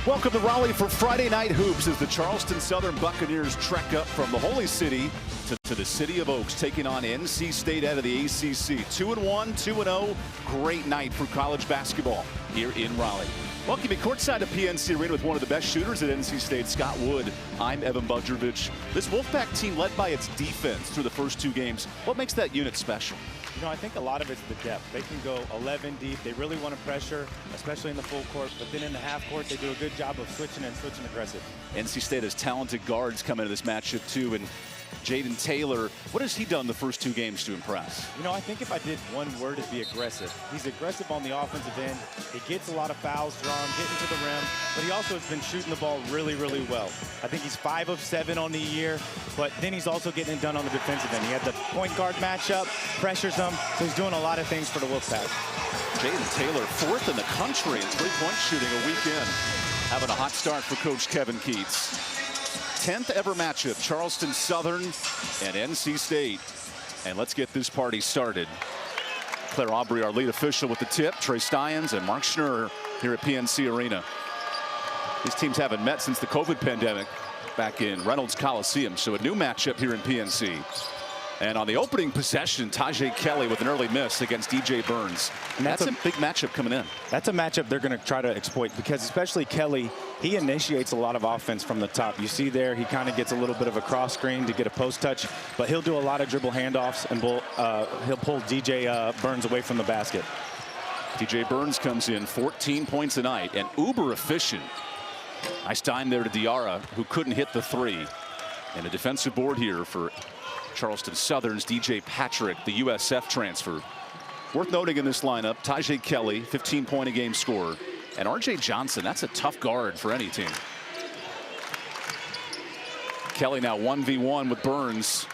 Welcome to Raleigh for Friday Night Hoops as the Charleston Southern Buccaneers trek up from the Holy City to the City of Oaks, taking on NC State out of the ACC. 2-1, 2-0. Great night for college basketball here in Raleigh. Welcome to courtside at PNC Arena with one of the best shooters at NC State, Scott Wood. I'm EvanBudrovich. This Wolfpack team led by its defense through the first two games. What makes that unit special? You know, I think a lot of it's the depth. They can go 11 deep. They really want to pressure, especially in the full court. But then in the half court, they do a good job of switching aggressive. NC State has talented guards coming into this matchup too. And Jaden Taylor, what has he done the first two games to impress? You know, I think if I did one word, it'd be aggressive. He's aggressive on the offensive end. He gets a lot of fouls drawn, getting to the rim, but he also has been shooting the ball really, really well. I think he's 5 of 7 on the year, but then he's also getting it done on the defensive end. He had the point guard matchup, pressures them, so he's doing a lot of things for the Wolfpack. Jaden Taylor, 4th in the country in three-point shooting a weekend. Having a hot start for Coach Kevin Keats. 10th ever matchup, Charleston Southern and NC State. And let's get this party started. Claire Aubrey, our lead official, with the tip. Trey Steins and Mark Schnurr here at PNC Arena. These teams haven't met since the COVID pandemic back in Reynolds Coliseum. So a new matchup here in PNC. And on the opening possession, Tajay Kelly with an early miss against DJ Burns. And that's a big matchup coming in. That's a matchup they're going to try to exploit because especially Kelly, he initiates a lot of offense from the top. You see there, he kind of gets a little bit of a cross screen to get a post touch, but he'll do a lot of dribble handoffs and he'll pull DJ Burns away from the basket. DJ Burns comes in 14 points a night and uber efficient. Nice time there to Diarra, who couldn't hit the three. And a defensive board here for Charleston Southern's DJ Patrick, the USF transfer. Worth noting in this lineup, Tajay Kelly, 15-point-a-game scorer. And RJ Johnson, that's a tough guard for any team. Kelly now 1v1 with Burns.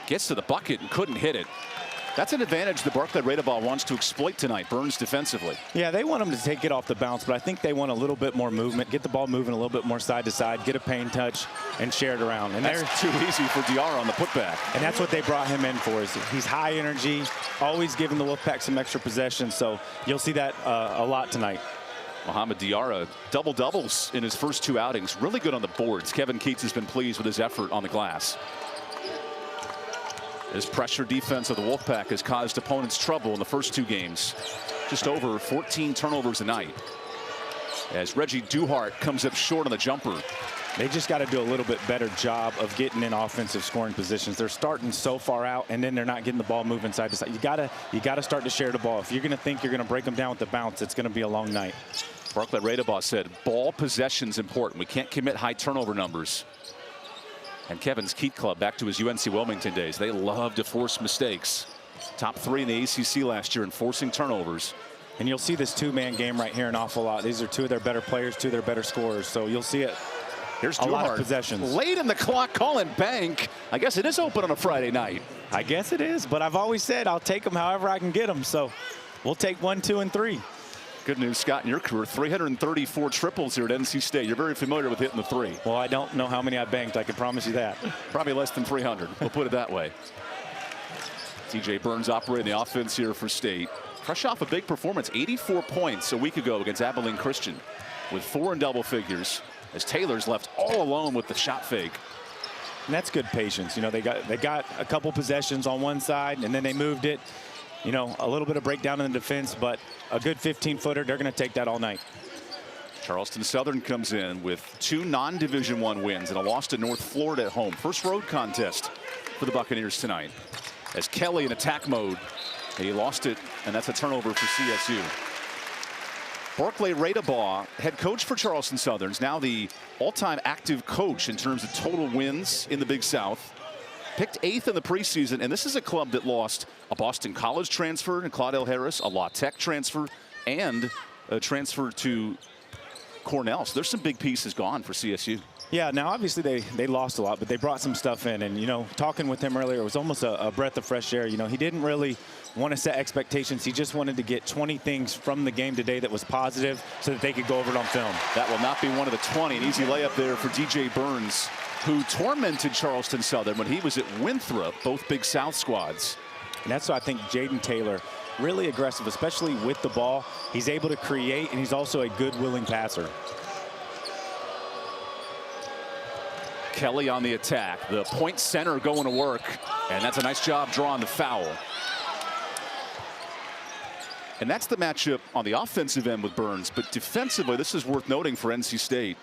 Gets to the bucket and couldn't hit it. That's an advantage the Barclay-Radeball wants to exploit tonight, Burns defensively. Yeah, they want him to take it off the bounce, but I think they want a little bit more movement, get the ball moving a little bit more side to side, get a paint touch, and share it around. And that's too easy for Diarra on the putback. And that's what they brought him in for. Is he's high energy, always giving the Wolfpack some extra possession, so you'll see that a lot tonight. Mohamed Diarra, double-doubles in his first two outings. Really good on the boards. Kevin Keats has been pleased with his effort on the glass. This pressure defense of the Wolfpack has caused opponents trouble in the first two games. Just over 14 turnovers a night. As Reggie Duhart comes up short on the jumper. They just got to do a little bit better job of getting in offensive scoring positions. They're starting so far out, and then they're not getting the ball moving side to side. You gotta start to share the ball. If you're going to think you're going to break them down with the bounce, it's going to be a long night. Barclay-Radeball said ball possession's important. We can't commit high turnover numbers. And Kevin's Keat Club back to his UNC Wilmington days. They love to force mistakes. Top 3 in the ACC last year in forcing turnovers. And you'll see this two-man game right here an awful lot. These are two of their better players, two of their better scorers. So you'll see it. Here's a lot of possessions. Late in the clock, calling bank. I guess it is open on a Friday night. I guess it is, but I've always said I'll take them however I can get them. So we'll take 1, 2, and 3. Good news, Scott, in your career, 334 triples here at NC State. You're very familiar with hitting the three. Well, I don't know how many I banked. I can promise you that. Probably less than 300. We'll put it that way. DJ Burns operating the offense here for State. Fresh off a big performance, 84 points a week ago against Abilene Christian with 4 in double figures as Taylor's left all alone with the shot fake. And that's good patience. You know, they got a couple possessions on one side and then they moved it. You know, a little bit of breakdown in the defense, but a good 15-footer, they're going to take that all night. Charleston Southern comes in with 2 non-Division I wins and a loss to North Florida at home. First road contest for the Buccaneers tonight. As Kelly in attack mode, he lost it, and that's a turnover for CSU. Barclay-Radeball, head coach for Charleston Southern, now the all-time active coach in terms of total wins in the Big South. Picked 8th in the preseason, and this is a club that lost a Boston College transfer and Claudel Harris, a La Tech transfer, and a transfer to Cornell. So there's some big pieces gone for CSU. Yeah, now obviously they lost a lot, but they brought some stuff in. And, you know, talking with him earlier, it was almost a breath of fresh air. You know, he didn't really want to set expectations. He just wanted to get 20 things from the game today that was positive so that they could go over it on film. That will not be one of the 20. An easy layup there for DJ Burns, who tormented Charleston Southern when he was at Winthrop, both Big South squads. And that's why I think Jaden Taylor, really aggressive, especially with the ball. He's able to create, and he's also a good willing passer. Kelly on the attack. The point center going to work. And that's a nice job drawing the foul. And that's the matchup on the offensive end with Burns. But defensively, this is worth noting for NC State.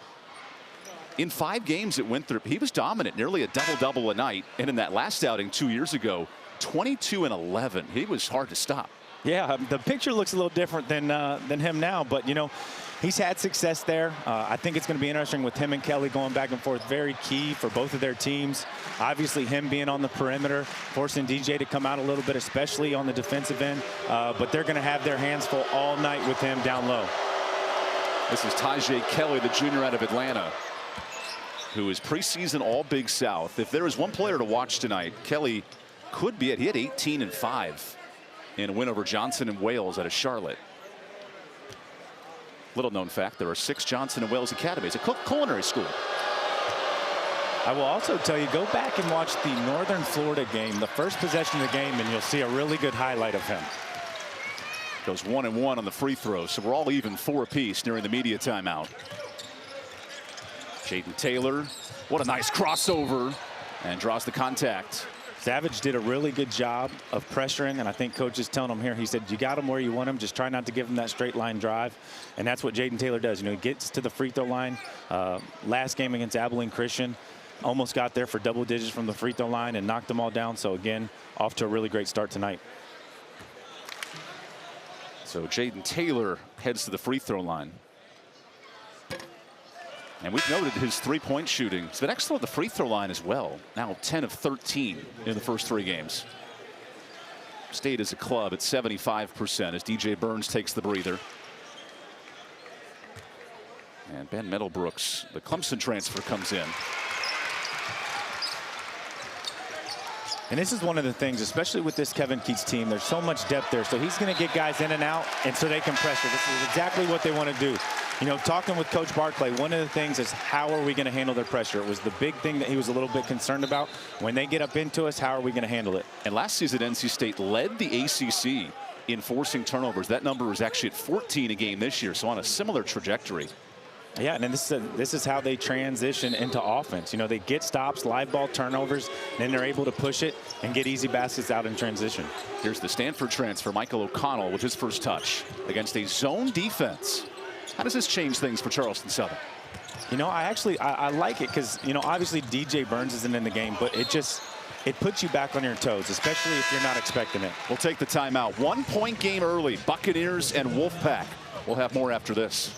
In 5 games at Winthrop, he was dominant, nearly a double-double a night. And in that last outing 2 years ago, 22 and 11. He was hard to stop. Yeah, the picture looks a little different than him now, but you know, he's had success there. I think it's going to be interesting with him and Kelly going back and forth. Very key for both of their teams. Obviously, him being on the perimeter, forcing DJ to come out a little bit, especially on the defensive end. But they're going to have their hands full all night with him down low. This is Tajay Kelly, the junior out of Atlanta, who is preseason All Big South. If there is one player to watch tonight, Kelly could be it. He had 18 and 5 in a win over Johnson and Wales out of Charlotte. Little known fact, there are 6 Johnson and Wales academies, a culinary school. I will also tell you, go back and watch the Northern Florida game, the first possession of the game, and you'll see a really good highlight of him. Goes 1 and 1 on the free throw, so we're all even 4 apiece during the media timeout. Jaden Taylor, what a nice crossover, and draws the contact. Savage did a really good job of pressuring, and I think coach is telling him here, he said, you got him where you want him, just try not to give him that straight line drive. And that's what Jaden Taylor does. You know, he gets to the free throw line. Last game against Abilene Christian, almost got there for double digits from the free throw line and knocked them all down. So again, off to a really great start tonight. So Jaden Taylor heads to the free throw line. And we've noted his 3-point shooting. He's been excellent at the free throw line as well. Now 10 of 13 in the first 3 games. State as a club at 75% as DJ Burns takes the breather. And Ben Middlebrooks, the Clemson transfer, comes in. And this is one of the things, especially with this Kevin Keats team, there's so much depth there. So he's going to get guys in and out, and so they can pressure. This is exactly what they want to do. You know, talking with Coach Barclay, one of the things is how are we going to handle their pressure? It was the big thing that he was a little bit concerned about. When they get up into us, how are we going to handle it? And last season, NC State led the ACC in forcing turnovers. That number was actually at 14 a game this year, so on a similar trajectory. Yeah, and this is how they transition into offense. You know, they get stops, live ball turnovers, and then they're able to push it and get easy baskets out in transition. Here's the Stanford transfer, Michael O'Connell, with his first touch against a zone defense. How does this change things for Charleston Southern? You know, I like it because, you know, obviously DJ Burns isn't in the game, but it puts you back on your toes, especially if you're not expecting it. We'll take the timeout. 1-point game early, Buccaneers and Wolfpack. We'll have more after this.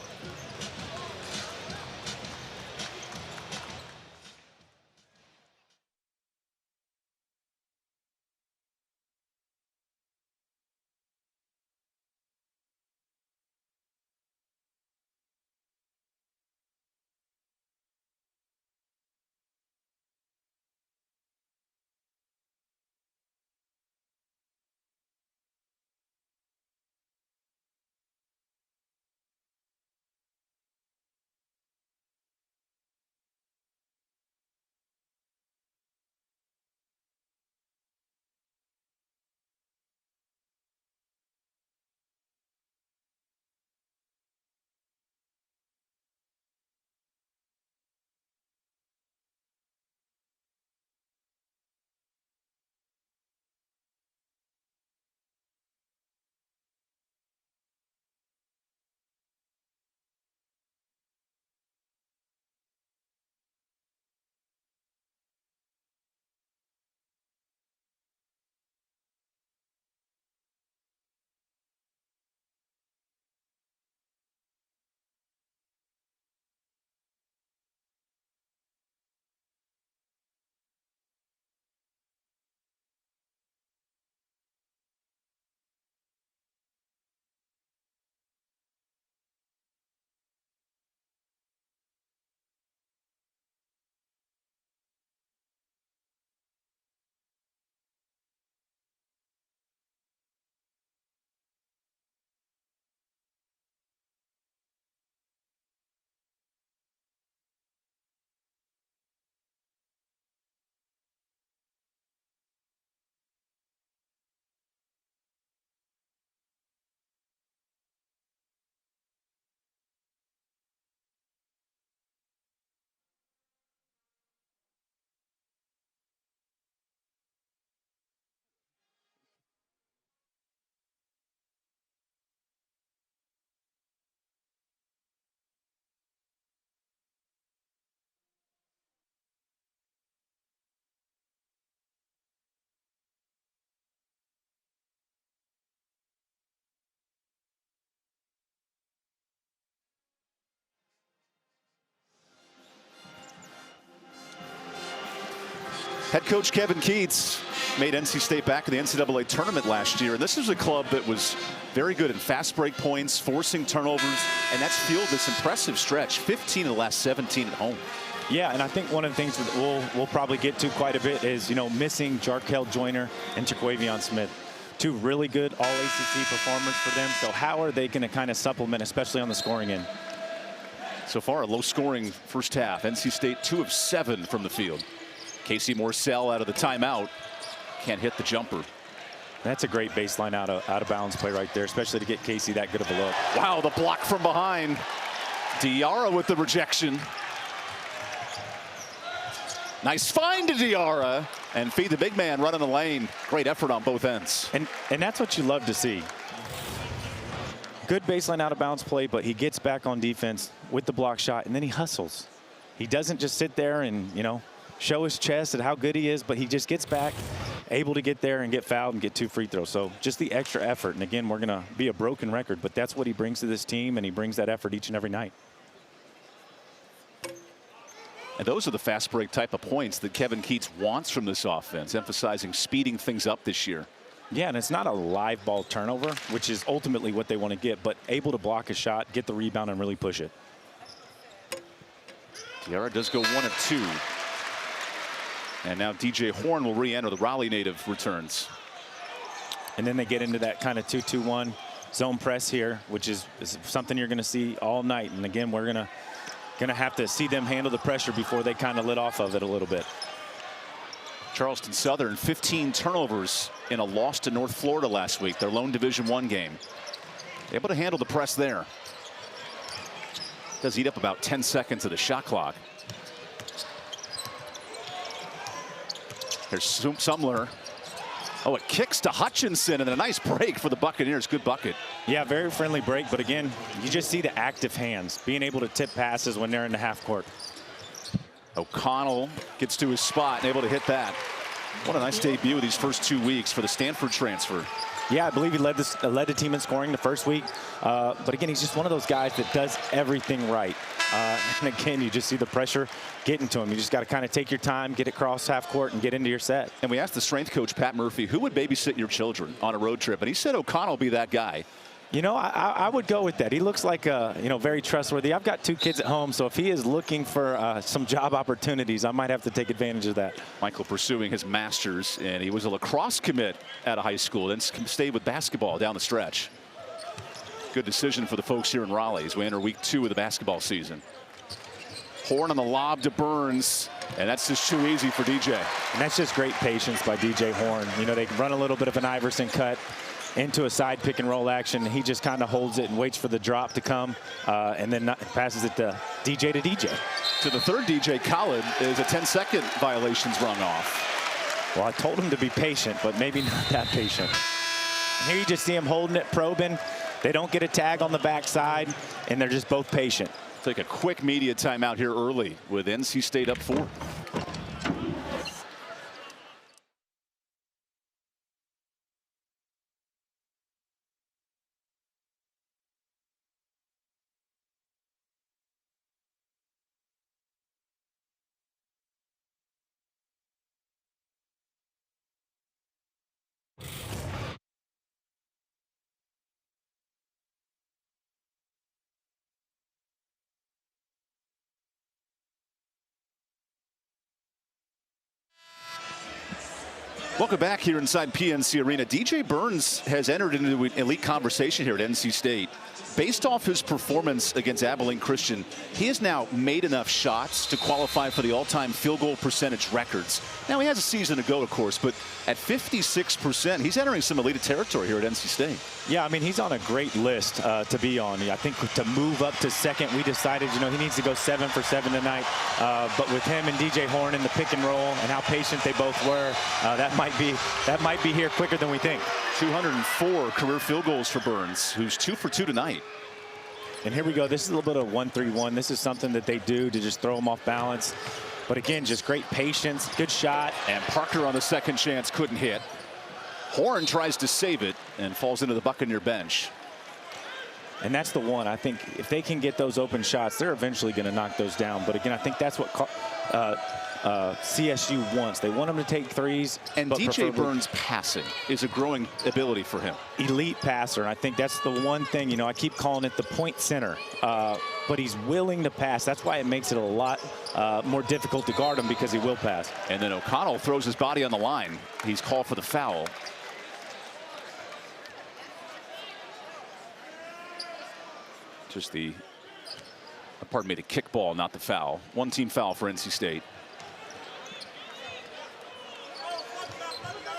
Head coach Kevin Keats made NC State back in the NCAA tournament last year. And this is a club that was very good in fast break points, forcing turnovers, and that's fueled this impressive stretch, 15 of the last 17 at home. Yeah, and I think one of the things that we'll probably get to quite a bit is, missing Jarkel Joyner and Jaquavion Smith. Two really good all-ACC performers for them. So how are they going to kind of supplement, especially on the scoring end? So far, a low-scoring first half. NC State 2 of 7 from the field. Casey Morsell out of the timeout. Can't hit the jumper. That's a great baseline out of bounds play right there, especially to get Casey that good of a look. Wow, the block from behind. Diarra with the rejection. Nice find to Diarra, and feed the big man running the lane. Great effort on both ends. And that's what you love to see. Good baseline out of bounds play, but he gets back on defense with the block shot, and then he hustles. He doesn't just sit there and, show his chest at how good he is, but he just gets back, able to get there and get fouled and get 2 free throws. So just the extra effort. And again, we're going to be a broken record, but that's what he brings to this team, and he brings that effort each and every night. And those are the fast break type of points that Kevin Keats wants from this offense, emphasizing speeding things up this year. Yeah, and it's not a live ball turnover, which is ultimately what they want to get, but able to block a shot, get the rebound, and really push it. Diarra does go 1 of 2. And now DJ Horn will re-enter. The Raleigh native returns. And then they get into that kind of 2-2-1 zone press here, which is something you're going to see all night. And again, we're going to have to see them handle the pressure before they kind of lit off of it a little bit. Charleston Southern, 15 turnovers in a loss to North Florida last week, their lone Division I game. Able to handle the press there. Does eat up about 10 seconds of the shot clock. There's Sumler. Oh, it kicks to Hutchinson, and a nice break for the Buccaneers. Good bucket. Yeah, very friendly break, but again, you just see the active hands, being able to tip passes when they're in the half court. O'Connell gets to his spot and able to hit that. What a nice debut these first 2 weeks for the Stanford transfer. Yeah, I believe he led the team in scoring the first week. But again, he's just one of those guys that does everything right. And again, you just see the pressure getting to him. You just got to kind of take your time, get across half court, and get into your set. And we asked the strength coach, Pat Murphy, who would babysit your children on a road trip? And he said O'Connell be that guy. I would go with that. He looks like, very trustworthy. I've got 2 kids at home, so if he is looking for some job opportunities, I might have to take advantage of that. Michael pursuing his master's, and he was a lacrosse commit out of high school, then stayed with basketball down the stretch. Good decision for the folks here in Raleigh as we enter week 2 of the basketball season. Horn on the lob to Burns, and that's just too easy for DJ. And that's just great patience by DJ Horn. They can run a little bit of an Iverson cut into a side pick and roll action. He just kind of holds it and waits for the drop to come, and then passes it to DJ. To the third DJ, Khaled, is a 10-second violations rung off. Well, I told him to be patient, but maybe not that patient. And here you just see him holding it, probing. They don't get a tag on the backside, and they're just both patient. Take a quick media timeout here early with NC State up 4. Welcome back here inside PNC Arena. DJ Burns has entered into an elite conversation here at NC State. Based off his performance against Abilene Christian, he has now made enough shots to qualify for the all-time field goal percentage records. Now, he has a season to go, of course, but at 56%, he's entering some elite territory here at NC State. Yeah, I mean, he's on a great list to be on. I think to move up to second, we decided, he needs to go 7 for 7 tonight. But with him and DJ Horn in the pick and roll and how patient they both were, that might be here quicker than we think. 204 career field goals for Burns, who's 2 for 2 tonight. And here we go. This is a little bit of 1-3-1. This is something that they do to just throw them off balance. But again, just great patience, good shot. And Parker on the second chance couldn't hit. Horn tries to save it and falls into the Buccaneer bench. And that's the one. I think if they can get those open shots, they're eventually going to knock those down. But again, I think that's what CSU wants. They want him to take threes. And but DJ Burns' passing is a growing ability for him. Elite passer, and I think that's the one thing, you know, I keep calling it the point center, but he's willing to pass. That's why it makes it a lot more difficult to guard him, because he will pass. And then O'Connell throws his body on the line. He's called for the foul. Just the, pardon me, the kickball, not the foul. One team foul for NC State.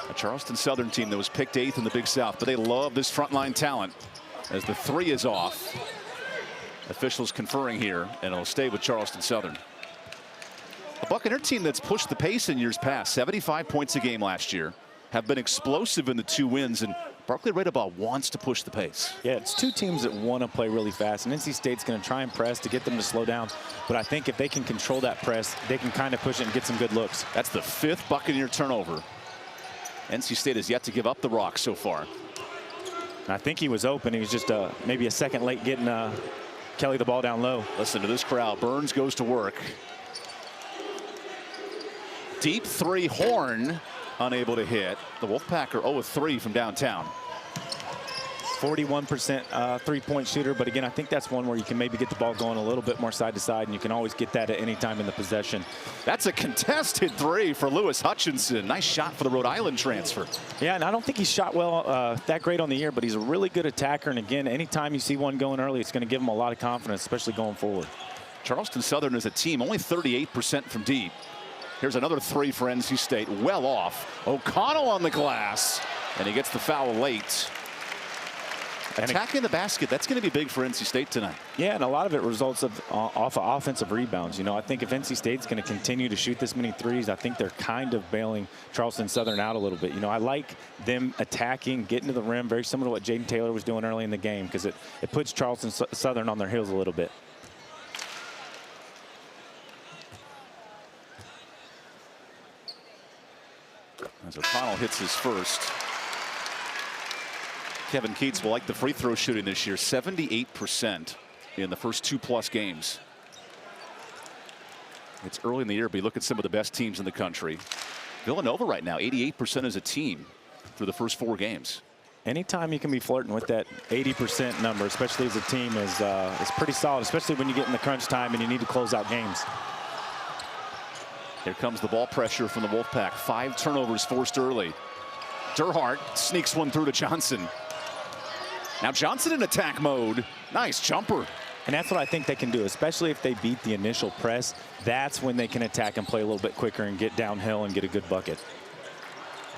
A Charleston Southern team that was picked 8th in the Big South, but they love this frontline talent. As the 3 is off, officials conferring here, and it'll stay with Charleston Southern. A Buccaneer team that's pushed the pace in years past, 75 points a game last year, have been explosive in the 2 wins, and Barkley Redabaugh wants to push the pace. Yeah, it's 2 teams that want to play really fast, and NC State's going to try and press to get them to slow down. But I think if they can control that press, they can kind of push it and get some good looks. That's the 5th Buccaneer turnover. NC State has yet to give up the rock so far. And I think he was open. He was just maybe a second late getting Kelly the ball down low. Listen to this crowd. Burns goes to work. Deep 3, Horn unable to hit. The Wolfpack are 0-3 from downtown. 41% three-point shooter, but again, I think that's one where you can maybe get the ball going a little bit more side to side, and you can always get that at any time in the possession. That's a contested 3 for Lewis Hutchinson. Nice shot for the Rhode Island transfer. Yeah, and I don't think he shot well that great on the year, but he's a really good attacker. And again, anytime you see one going early, it's going to give him a lot of confidence, especially going forward. Charleston Southern as a team only 38% from deep. Here's another 3 for NC State, well off. O'Connell on the glass, and he gets the foul late. Attacking the basket, that's going to be big for NC State tonight. Yeah, and a lot of it results off of offensive rebounds. You know, I think if NC State's going to continue to shoot this many threes, I think they're kind of bailing Charleston Southern out a little bit. You know, I like them attacking, getting to the rim, very similar to what Jaden Taylor was doing early in the game, because it puts Charleston Southern on their heels a little bit. As O'Connell hits his first. Kevin Keats will like the free throw shooting this year, 78% in the first 2+ games. It's early in the year, but you look at some of the best teams in the country. Villanova right now, 88% as a team through the first 4 games. Anytime you can be flirting with that 80% number, especially as a team, is pretty solid, especially when you get in the crunch time and you need to close out games. Here comes the ball pressure from the Wolfpack. 5 turnovers forced early. Durhart sneaks one through to Johnson. Now Johnson in attack mode. Nice jumper. And that's what I think they can do, especially if they beat the initial press. That's when they can attack and play a little bit quicker and get downhill and get a good bucket.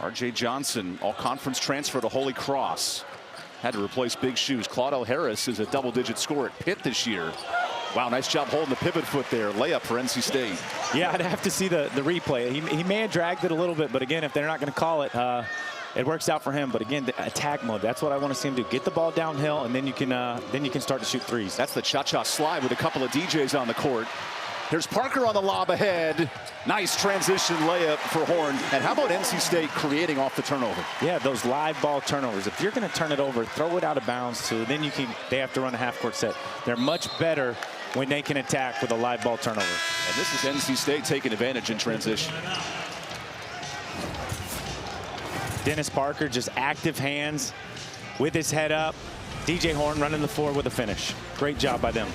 R.J. Johnson, all-conference transfer to Holy Cross. Had to replace big shoes. Claudel Harris is a double-digit scorer at Pitt this year. Wow, nice job holding the pivot foot there. Layup for NC State. Yeah, I'd have to see the replay. He may have dragged it a little bit, but again, if they're not going to call it, it works out for him. But again, the attack mode, that's what I want to see him do. Get the ball downhill, and then you can start to shoot threes. That's the cha-cha slide with a couple of DJs on the court. Here's Parker on the lob ahead. Nice transition layup for Horn. And how about NC State creating off the turnover? Yeah, those live ball turnovers. If you're going to turn it over, throw it out of bounds, so then they have to run a half-court set. They're much better when they can attack with a live ball turnover. And this is NC State taking advantage in transition. Dennis Parker, just active hands with his head up. DJ Horn running the floor with a finish. Great job by them.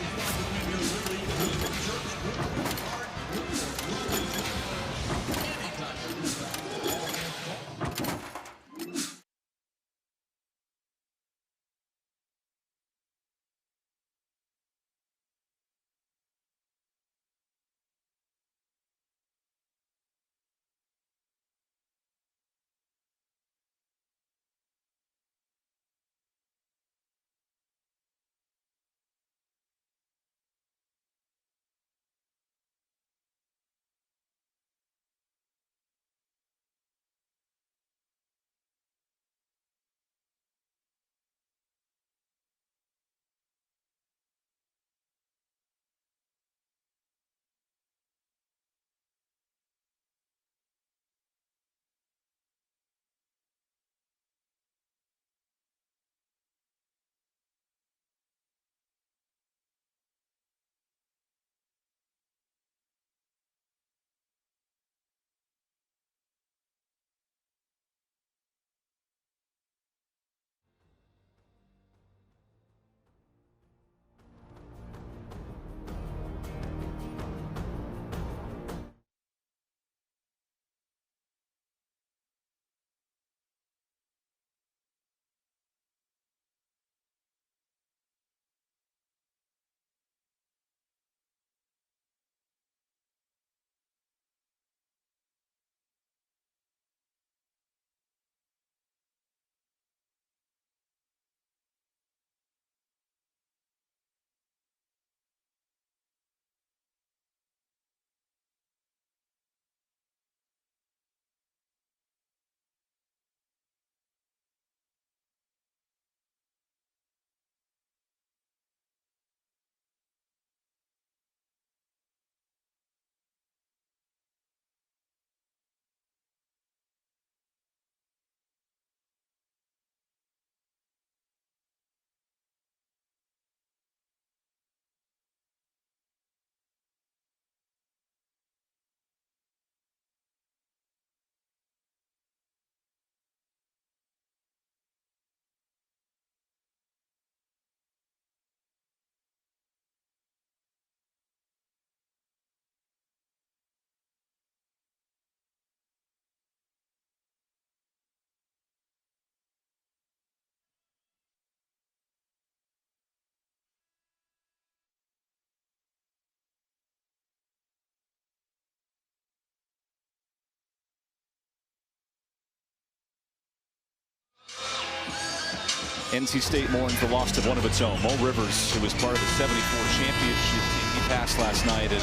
NC State mourns the loss of one of its own. Mo Rivers, who was part of the '74 championship team, he passed last night in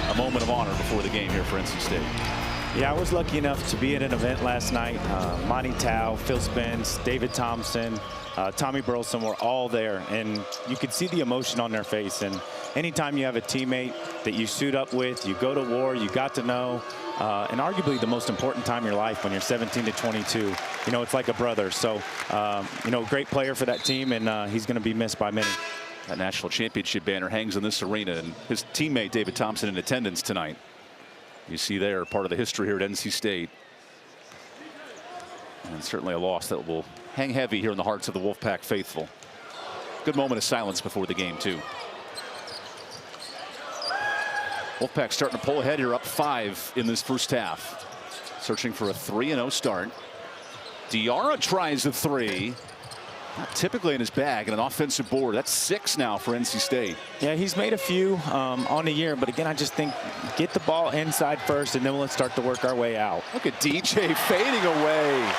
a moment of honor before the game here for NC State. Yeah, I was lucky enough to be at an event last night. Monty Tao, Phil Spence, David Thompson, Tommy Burleson were all there, and you could see the emotion on their face. And anytime you have a teammate that you suit up with, you go to war, you got to know, and arguably the most important time in your life when you're 17 to 22, you know, it's like a brother. So, you know, great player for that team, and he's going to be missed by many. That national championship banner hangs in this arena, and his teammate David Thompson in attendance tonight. You see there part of the history here at NC State. And certainly a loss that will hang heavy here in the hearts of the Wolfpack faithful. Good moment of silence before the game, too. Wolfpack starting to pull ahead here, up 5 in this first half. Searching for a 3-0 start. Diarra tries a 3. Not typically in his bag, and an offensive board. That's 6 now for NC State. Yeah, he's made a few on the year, but again, I just think get the ball inside first, and then let's start to work our way out. Look at DJ fading away.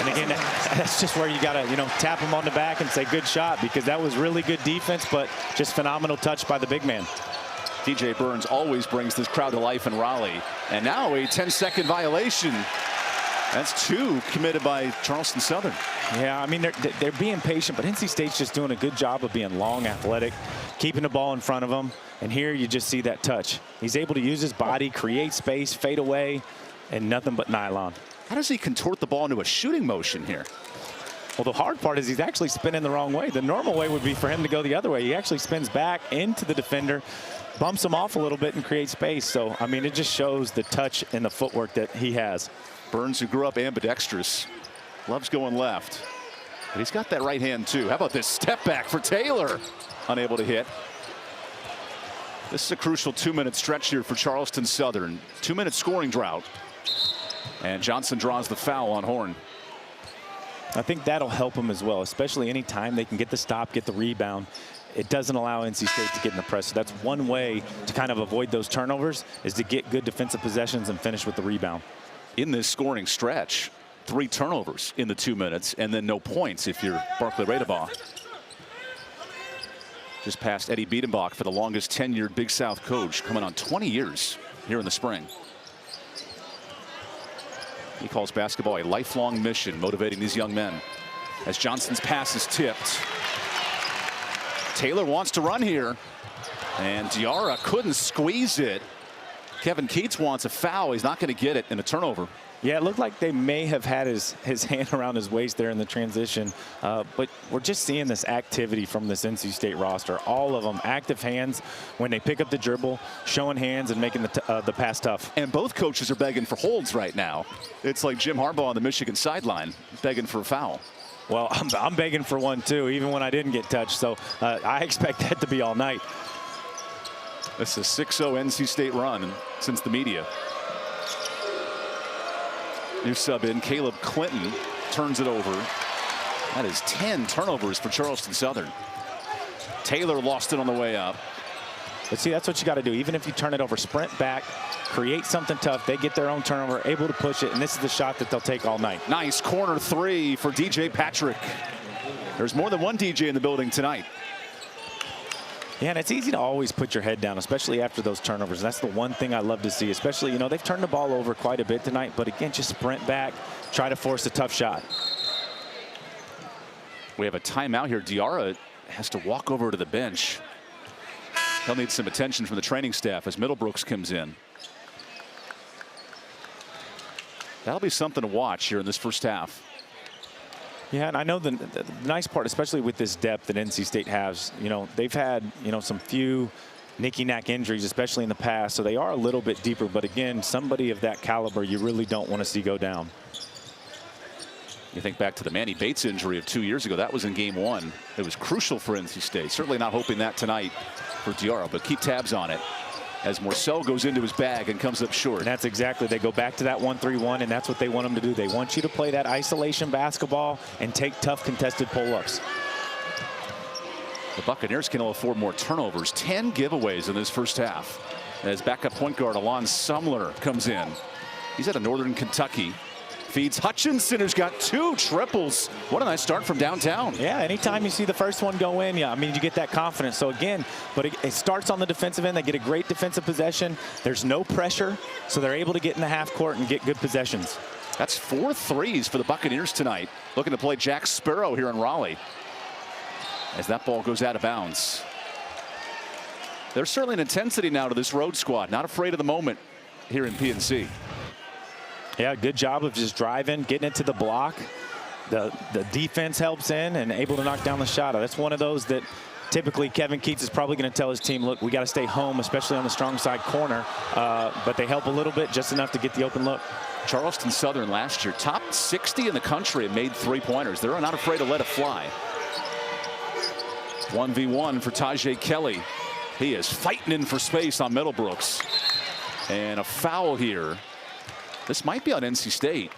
And again, that's just where you got to, you know, tap him on the back and say good shot, because that was really good defense, but just phenomenal touch by the big man. DJ Burns always brings this crowd to life in Raleigh. And now a 10-second violation. That's 2 committed by Charleston Southern. Yeah, I mean, they're being patient, but NC State's just doing a good job of being long, athletic, keeping the ball in front of them. And here you just see that touch. He's able to use his body, create space, fade away, and nothing but nylon. How does he contort the ball into a shooting motion here? Well, the hard part is he's actually spinning the wrong way. The normal way would be for him to go the other way. He actually spins back into the defender, bumps him off a little bit, and creates space. So, I mean, it just shows the touch and the footwork that he has. Burns, who grew up ambidextrous, loves going left. But he's got that right hand, too. How about this step back for Taylor? Unable to hit. This is a crucial 2-minute stretch here for Charleston Southern. 2-minute scoring drought. And Johnson draws the foul on Horn. I think that'll help him as well, especially any time they can get the stop, get the rebound. It doesn't allow NC State to get in the press. So that's one way to kind of avoid those turnovers, is to get good defensive possessions and finish with the rebound. In this scoring stretch, 3 turnovers in the 2 minutes, and then no points if you're Barclay Radebaugh. Just past Eddie Biedenbach for the longest tenured Big South coach, coming on 20 years here in the spring. He calls basketball a lifelong mission, motivating these young men. As Johnson's pass is tipped. Taylor wants to run here, and Diarra couldn't squeeze it. Kevin Keats wants a foul. He's not going to get it in a turnover. Yeah, it looked like they may have had his hand around his waist there in the transition. But we're just seeing this activity from this NC State roster. All of them active hands when they pick up the dribble, showing hands and making the pass tough. And both coaches are begging for holds right now. It's like Jim Harbaugh on the Michigan sideline begging for a foul. Well, I'm begging for one, too, even when I didn't get touched. So I expect that to be all night. This is a 6-0 NC State run since the media. New sub in, Caleb Clinton turns it over. That is 10 turnovers for Charleston Southern. Taylor lost it on the way up. But see, that's what you got to do. Even if you turn it over, sprint back, create something tough. They get their own turnover, able to push it, and this is the shot that they'll take all night. Nice corner 3 for DJ Patrick. There's more than one DJ in the building tonight. Yeah, and it's easy to always put your head down, especially after those turnovers. That's the one thing I love to see, especially, you know, they've turned the ball over quite a bit tonight, but again, just sprint back, try to force a tough shot. We have a timeout here. Diarra has to walk over to the bench. He'll need some attention from the training staff as Middlebrooks comes in. That'll be something to watch here in this first half. Yeah, and I know the nice part, especially with this depth that NC State has, you know, they've had, you know, some few nicky-knack injuries, especially in the past, so they are a little bit deeper. But again, somebody of that caliber you really don't want to see go down. You think back to the Manny Bates injury of 2 years ago. That was in game 1. It was crucial for NC State. Certainly not hoping that tonight for Diarra, but keep tabs on it as Morcell goes into his bag and comes up short. And that's exactly, they go back to that 1-3-1, and that's what they want them to do. They want you to play that isolation basketball and take tough contested pull-ups. The Buccaneers can afford more turnovers. 10 giveaways in this first half. As backup point guard Alon Sumler comes in. He's out of Northern Kentucky. feeds Hutchinson, who's got 2 triples. What a nice start from downtown. Yeah, anytime you see the first one go in, yeah, I mean, you get that confidence. So again, but it starts on the defensive end. They get a great defensive possession. There's no pressure, so they're able to get in the half court and get good possessions. That's 4 threes for the Buccaneers tonight. Looking to play Jack Sparrow here in Raleigh as that ball goes out of bounds. There's certainly an intensity now to this road squad. Not afraid of the moment here in PNC. Yeah, good job of just driving, getting it to the block. The defense helps in and able to knock down the shot. That's one of those that typically Kevin Keats is probably going to tell his team, look, we got to stay home, especially on the strong side corner. But they help a little bit, just enough to get the open look. Charleston Southern last year, top 60 in the country and made 3-pointers. They're not afraid to let it fly. 1v1 for Tajay Kelly. He is fighting in for space on Middlebrooks. And a foul here. This might be on NC State.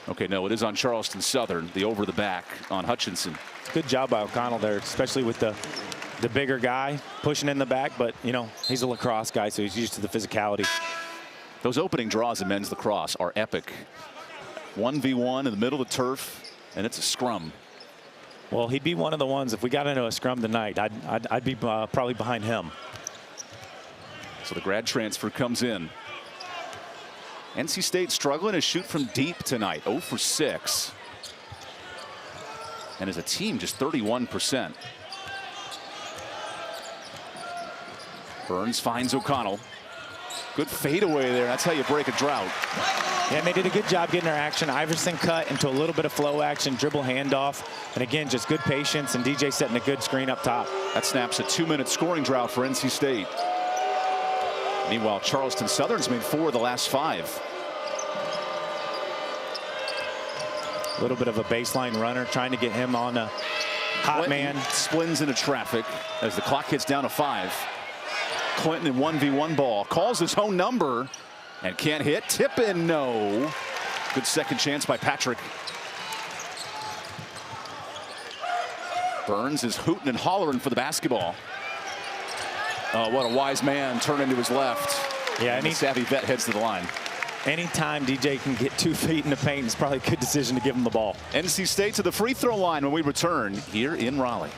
Okay, no, it is on Charleston Southern. The over the back on Hutchinson. Good job by O'Connell there, especially with the bigger guy pushing in the back. But, you know, he's a lacrosse guy, so he's used to the physicality. Those opening draws in men's lacrosse are epic. 1v1 in the middle of the turf, and it's a scrum. Well, he'd be one of the ones, if we got into a scrum tonight, I'd be probably behind him. So the grad transfer comes in. NC State struggling to shoot from deep tonight, 0 for 6. And as a team, just 31%. Burns finds O'Connell. Good fadeaway there. That's how you break a drought. Yeah, and they did a good job getting their action. Iverson cut into a little bit of flow action, dribble handoff. And again, just good patience, and DJ setting a good screen up top. That snaps a 2-minute scoring drought for NC State. Meanwhile, Charleston Southern's made 4 of the last 5. A little bit of a baseline runner, trying to get him on a hot man. Splins into traffic as the clock hits down to 5. Clinton in 1v1 ball, calls his own number and can't hit. Tip in, no. Good second chance by Patrick. Burns is hooting and hollering for the basketball. Oh, what a wise man, turning to his left. Yeah, and savvy vet heads to the line. Anytime DJ can get 2 feet in the paint, it's probably a good decision to give him the ball. NC State to the free throw line when we return here in Raleigh.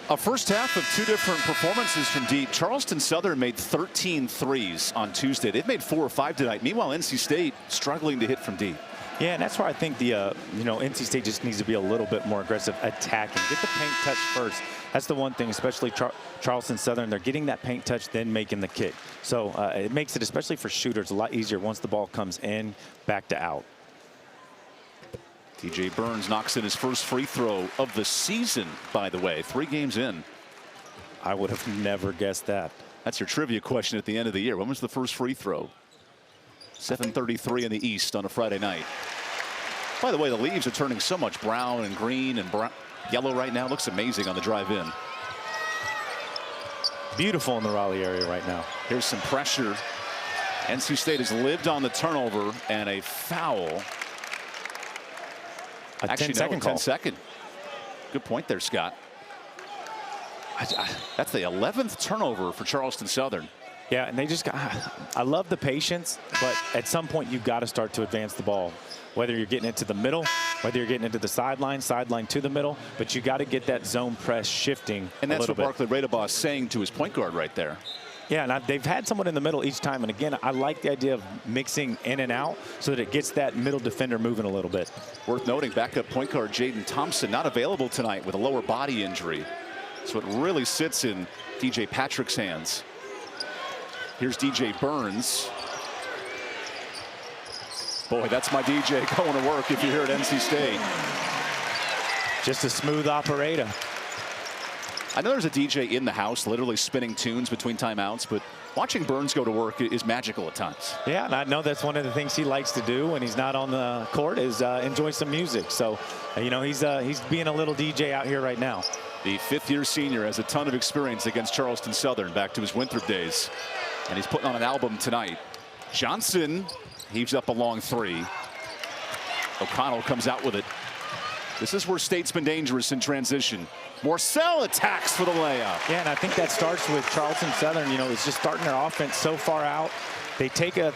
A first half of 2 different performances from deep. Charleston Southern made 13 threes on Tuesday. They've made 4 or 5 tonight. Meanwhile, NC State struggling to hit from deep. Yeah, and that's where I think the NC State just needs to be a little bit more aggressive attacking. Get the paint touch first. That's the one thing, especially Charleston Southern. They're getting that paint touch, then making the kick. So it makes it, especially for shooters, a lot easier once the ball comes in, back to out. TJ Burns knocks in his first free throw of the season, by the way, 3 games in. I would have never guessed that. That's your trivia question at the end of the year. When was the first free throw? 7:33 in the East on a Friday night. By the way, the leaves are turning so much brown and green and yellow right now. Looks amazing on the drive in. Beautiful in the Raleigh area right now. Here's some pressure. NC State has lived on the turnover and a foul. Actually, 10-second call. 10-second. Good point there, Scott. That's the 11th turnover for Charleston Southern. Yeah, and they just got, I love the patience, but at some point you've got to start to advance the ball. Whether you're getting it to the middle, whether you're getting it to the sideline to the middle, but you got to get that zone press shifting. And that's what bit. Barclay Radabas is saying to his point guard right there. Yeah, and they've had someone in the middle each time. And again, I like the idea of mixing in and out so that it gets that middle defender moving a little bit. Worth noting, backup point guard Jaden Thompson not available tonight with a lower body injury. So it really sits in DJ Patrick's hands. Here's DJ Burns. Boy, that's my DJ going to work if you're here at NC State. Just a smooth operator. I know there's a DJ in the house literally spinning tunes between timeouts, but watching Burns go to work is magical at times. Yeah, and I know that's one of the things he likes to do when he's not on the court is enjoy some music. So, you know, he's being a little DJ out here right now. The 5th-year senior has a ton of experience against Charleston Southern back to his Winthrop days. And he's putting on an album tonight. Johnson heaves up a long 3. O'Connell comes out with it. This is where State's been dangerous in transition. Morcell attacks for the layup. Yeah, and I think that starts with Charleston Southern. You know, it's just starting their offense so far out. They take a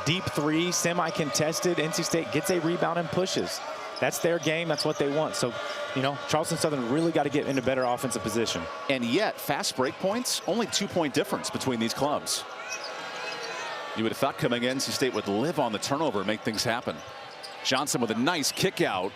deep 3, semi-contested. NC State gets a rebound and pushes. That's their game. That's what they want. So, you know, Charleston Southern really got to get into better offensive position. And yet, fast break points, only 2-point difference between these clubs. You would have thought coming in, NC State would live on the turnover and make things happen. Johnson with a nice kick out.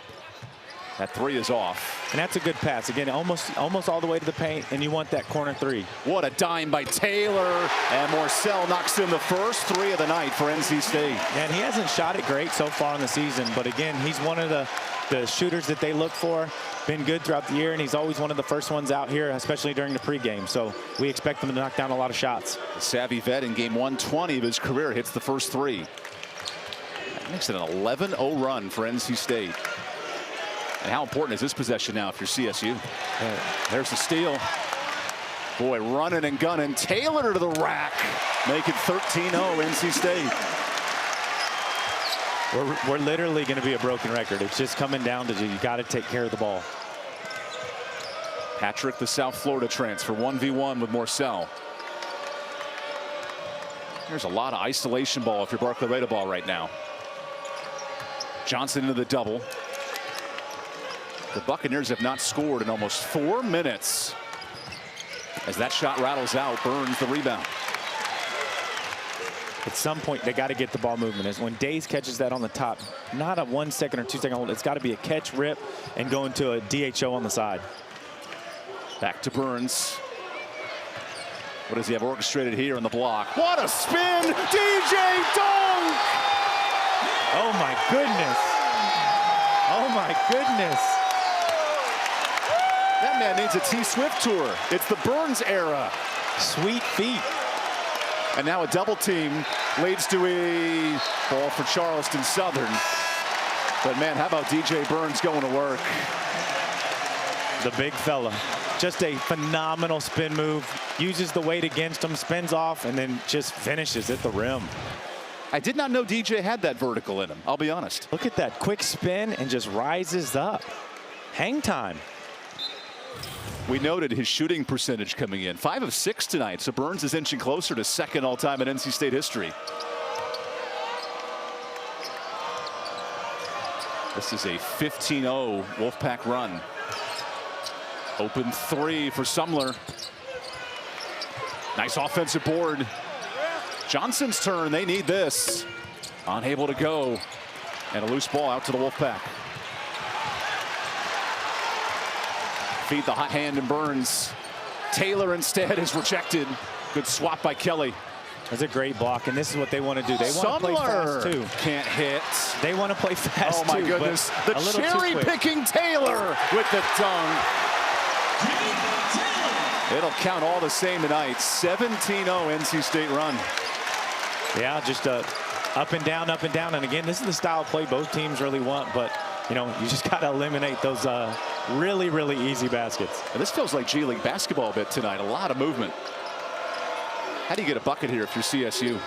That 3 is off. And that's a good pass. Again, almost all the way to the paint, and you want that corner 3. What a dime by Taylor. And Morcell knocks in the first 3 of the night for NC State. And he hasn't shot it great so far in the season, but again, he's one of the shooters that they look for. Been good throughout the year, and he's always one of the first ones out here, especially during the pregame. So we expect him to knock down a lot of shots. The savvy vet in game 120 of his career hits the first 3. That makes it an 11-0 run for NC State. And how important is this possession now if you're CSU? There's the steal. Boy, running and gunning. Taylor to the rack. Make it 13-0 NC State. We're literally going to be a broken record. It's just coming down to you got to take care of the ball. Patrick, the South Florida transfer, 1v1 with Morcell. There's a lot of isolation ball if you're Barclay Radabas right now. Johnson into the double. The Buccaneers have not scored in almost 4 minutes. As that shot rattles out, Burns the rebound. At some point, they got to get the ball movement. As when Days catches that on the top, not a 1 second or 2 second hold. It's got to be a catch, rip, and go into a DHO on the side. Back to Burns. What does he have orchestrated here on the block? What a spin! DJ dunk! Oh my goodness! Oh my goodness! That man needs a T-Swift tour. It's the Burns era. Sweet feet. And now a double team leads to a ball for Charleston Southern. But man, how about DJ Burns going to work? The big fella. Just a phenomenal spin move. Uses the weight against him, spins off, and then just finishes at the rim. I did not know DJ had that vertical in him, I'll be honest. Look at that quick spin and just rises up. Hang time. We noted his shooting percentage coming in. 5 of 6 tonight, so Burns is inching closer to second all-time in NC State history. This is a 15-0 Wolfpack run. Open three for Sumler. Nice offensive board. Johnson's turn. They need this. Unable to go. And a loose ball out to the Wolfpack. Feed the hot hand and Burns. Taylor instead is rejected. Good swap by Kelly. That's a great block, and this is what they want to do. They want to play fast, too. Can't hit. They want to play fast, oh, my too, goodness. The cherry-picking Taylor with the dunk. It'll count all the same tonight. 17-0 NC State run. Yeah, just up and down, up and down. And, again, this is the style of play both teams really want, but, you know, you just got to eliminate those really, really easy baskets. And this feels like G League basketball a bit tonight. A lot of movement. How do you get a bucket here if you're CSU?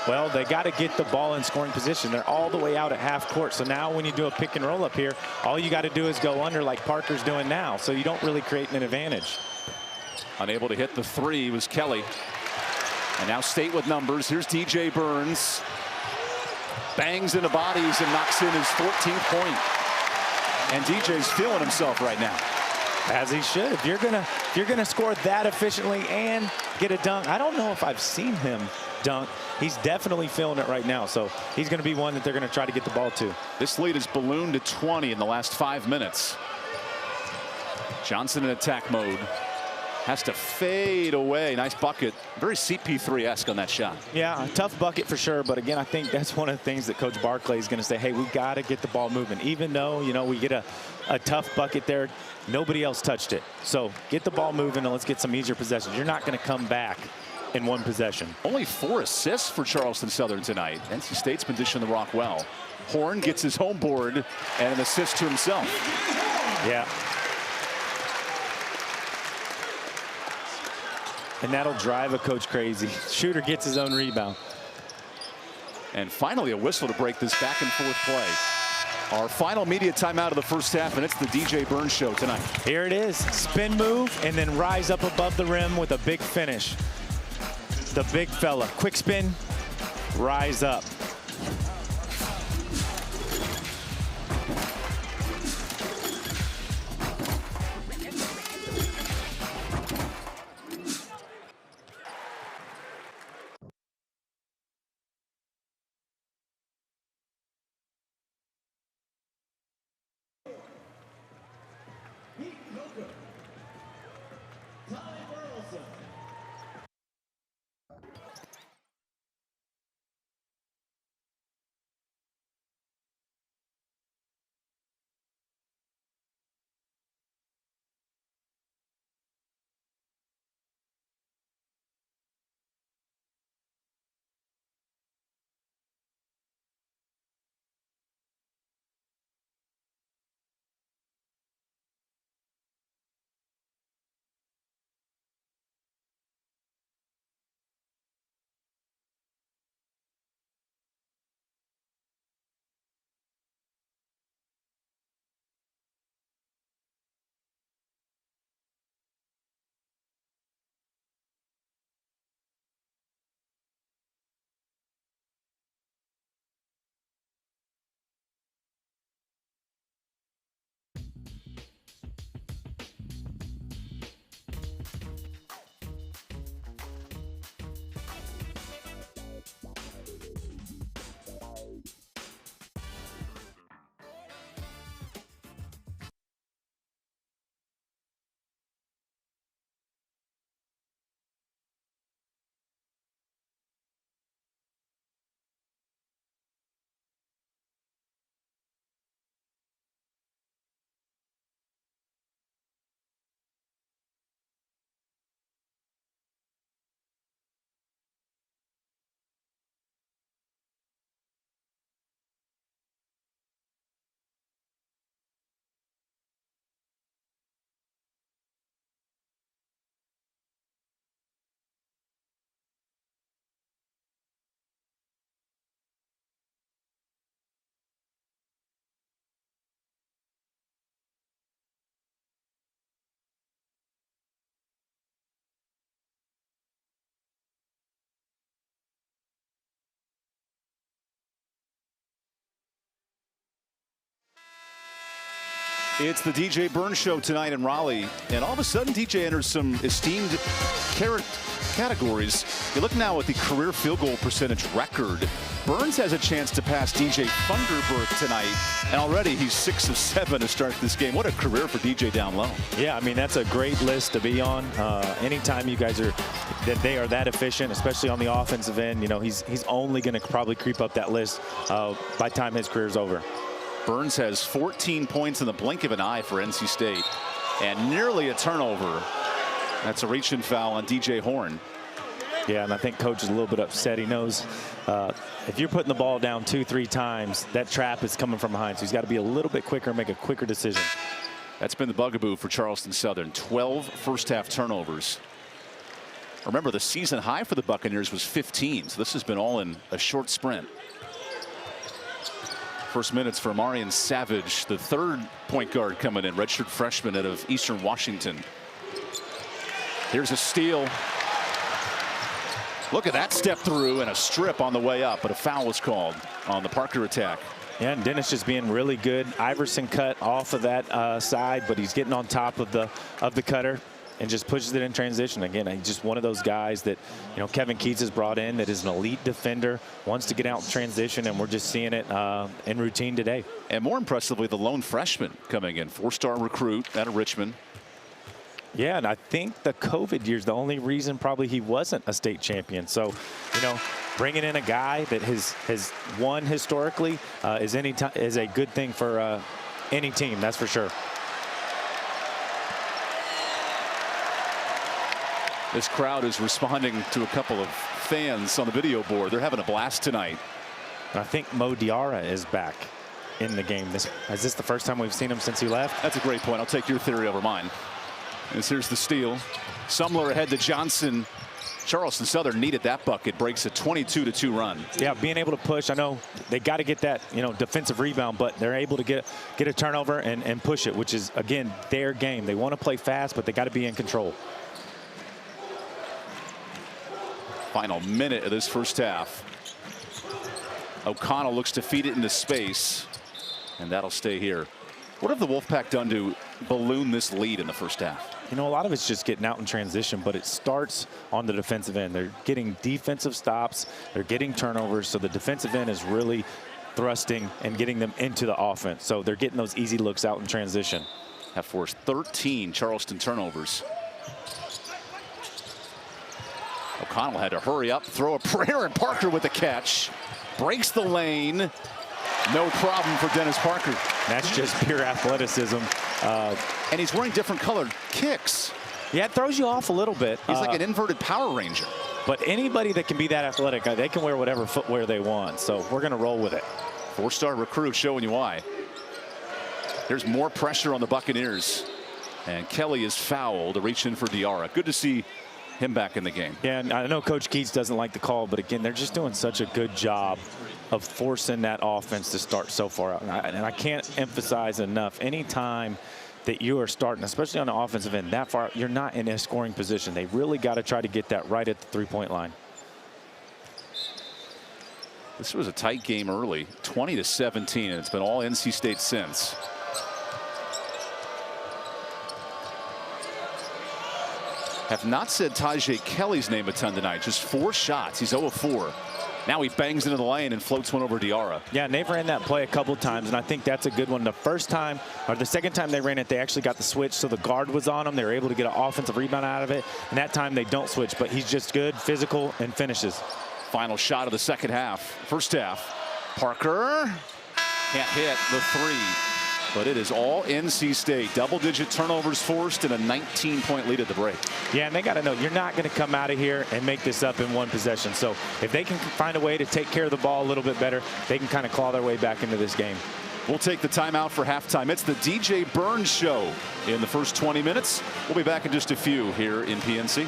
Well, they got to get the ball in scoring position. They're all the way out at half court. So now when you do a pick and roll up here, all you got to do is go under like Parker's doing now. So you don't really create an advantage. Unable to hit the three was Kelly. And now State with numbers. Here's DJ Burns. Bangs into bodies and knocks in his 14th point. And DJ's feeling himself right now. As he should. If you're gonna score that efficiently and get a dunk, I don't know if I've seen him dunk. He's definitely feeling it right now. So he's going to be one that they're going to try to get the ball to. This lead is ballooned to 20 in the last 5 minutes. Johnson in attack mode. Has to fade away. Nice bucket. Very CP3-esque on that shot. Yeah, a tough bucket for sure. But again, I think that's one of the things that Coach Barclay is going to say, hey, we got to get the ball moving. Even though, you know, we get a tough bucket there, nobody else touched it. So get the ball moving and let's get some easier possessions. You're not going to come back in one possession. Only 4 assists for Charleston Southern tonight. NC State's been dishing the rock well. Horn gets his home board and an assist to himself. Yeah. And that'll drive a coach crazy. Shooter gets his own rebound. And finally a whistle to break this back and forth play. Our final media timeout of the first half, and it's the DJ Burns show tonight. Here it is. Spin move and then rise up above the rim with a big finish. The big fella. Quick spin, rise up. It's the DJ Burns Show tonight in Raleigh, and all of a sudden DJ enters some esteemed categories. You look now at the career field goal percentage record. Burns has a chance to pass DJ Funderburk tonight, and already he's 6 of 7 to start this game. What a career for DJ down low. Yeah, I mean, that's a great list to be on. Anytime you guys are they are that efficient, especially on the offensive end, you know, he's only going to probably creep up that list by the time his career's over. Burns has 14 points in the blink of an eye for NC State, and nearly a turnover. That's a reach-in foul on DJ Horn. Yeah, and I think coach is a little bit upset. He knows if you're putting the ball down 2-3 times, that trap is coming from behind. So he's got to be a little bit quicker and make a quicker decision. That's been the bugaboo for Charleston Southern. 12 first-half turnovers. Remember, the season high for the Buccaneers was 15, so this has been all in a short sprint. First minutes for Marion Savage, the third point guard coming in, redshirt freshman out of Eastern Washington. Here's a steal. Look at that step through and a strip on the way up, but a foul was called on the Parker attack. Yeah, and Dennis just being really good. Iverson cut off of that side, but he's getting on top of the cutter and just pushes it in transition. Again, he's just one of those guys that, you know, Kevin Keats has brought in that is an elite defender, wants to get out in transition, and we're just seeing it in routine today. And more impressively, the lone freshman coming in, 4-star recruit out of Richmond. Yeah, and I think the COVID year's the only reason probably he wasn't a state champion. So, you know, bringing in a guy that has won historically is a good thing for any team, that's for sure. This crowd is responding to a couple of fans on the video board. They're having a blast tonight. I think Mo Diarra is back in the game. Is this the first time we've seen him since he left? That's a great point. I'll take your theory over mine. Here's the steal. Sumler ahead to Johnson. Charleston Southern needed that bucket. Breaks a 22-2 run. Yeah, being able to push. I know they got to get that, you know, defensive rebound, but they're able to get a turnover and push it, which is, again, their game. They want to play fast, but they got to be in control. Final minute of this first half. O'Connell looks to feed it into space, and that'll stay here. What have the Wolfpack done to balloon this lead in the first half? You know, a lot of it's just getting out in transition, but it starts on the defensive end. They're getting defensive stops. They're getting turnovers, so the defensive end is really thrusting and getting them into the offense. So they're getting those easy looks out in transition. Have forced 13 Charleston turnovers. O'Connell had to hurry up, throw a prayer, and Parker with the catch. Breaks the lane. No problem for Dennis Parker. That's just pure athleticism. And he's wearing different colored kicks. Yeah, it throws you off a little bit. He's like an inverted Power Ranger. But anybody that can be that athletic, they can wear whatever footwear they want. So we're going to roll with it. 4-star recruit showing you why. There's more pressure on the Buccaneers. And Kelly is fouled to reach in for Diarra. Good to see him back in the game. Yeah, and I know Coach Keats doesn't like the call, but again, they're just doing such a good job of forcing that offense to start so far out. And I can't emphasize enough, anytime that you are starting, especially on the offensive end, that far, you're not in a scoring position. They really got to try to get that right at the three-point line. This was a tight game early, 20-17, and it's been all NC State since. Have not said Tajay Kelly's name a ton tonight. Just 4 shots. He's 0 of 4. Now he bangs into the lane and floats one over Diarra. Yeah, and they've ran that play a couple times, and I think that's a good one. The first time, or the second time they ran it, they actually got the switch, so the guard was on them. They were able to get an offensive rebound out of it, and that time they don't switch, but he's just good, physical, and finishes. Final shot of the second half. First half. Parker can't hit the 3. But it is all NC State. Double-digit turnovers forced and a 19-point lead at the break. Yeah, and they got to know you're not going to come out of here and make this up in one possession. So if they can find a way to take care of the ball a little bit better, they can kind of claw their way back into this game. We'll take the timeout for halftime. It's the DJ Burns Show in the first 20 minutes. We'll be back in just a few here in PNC.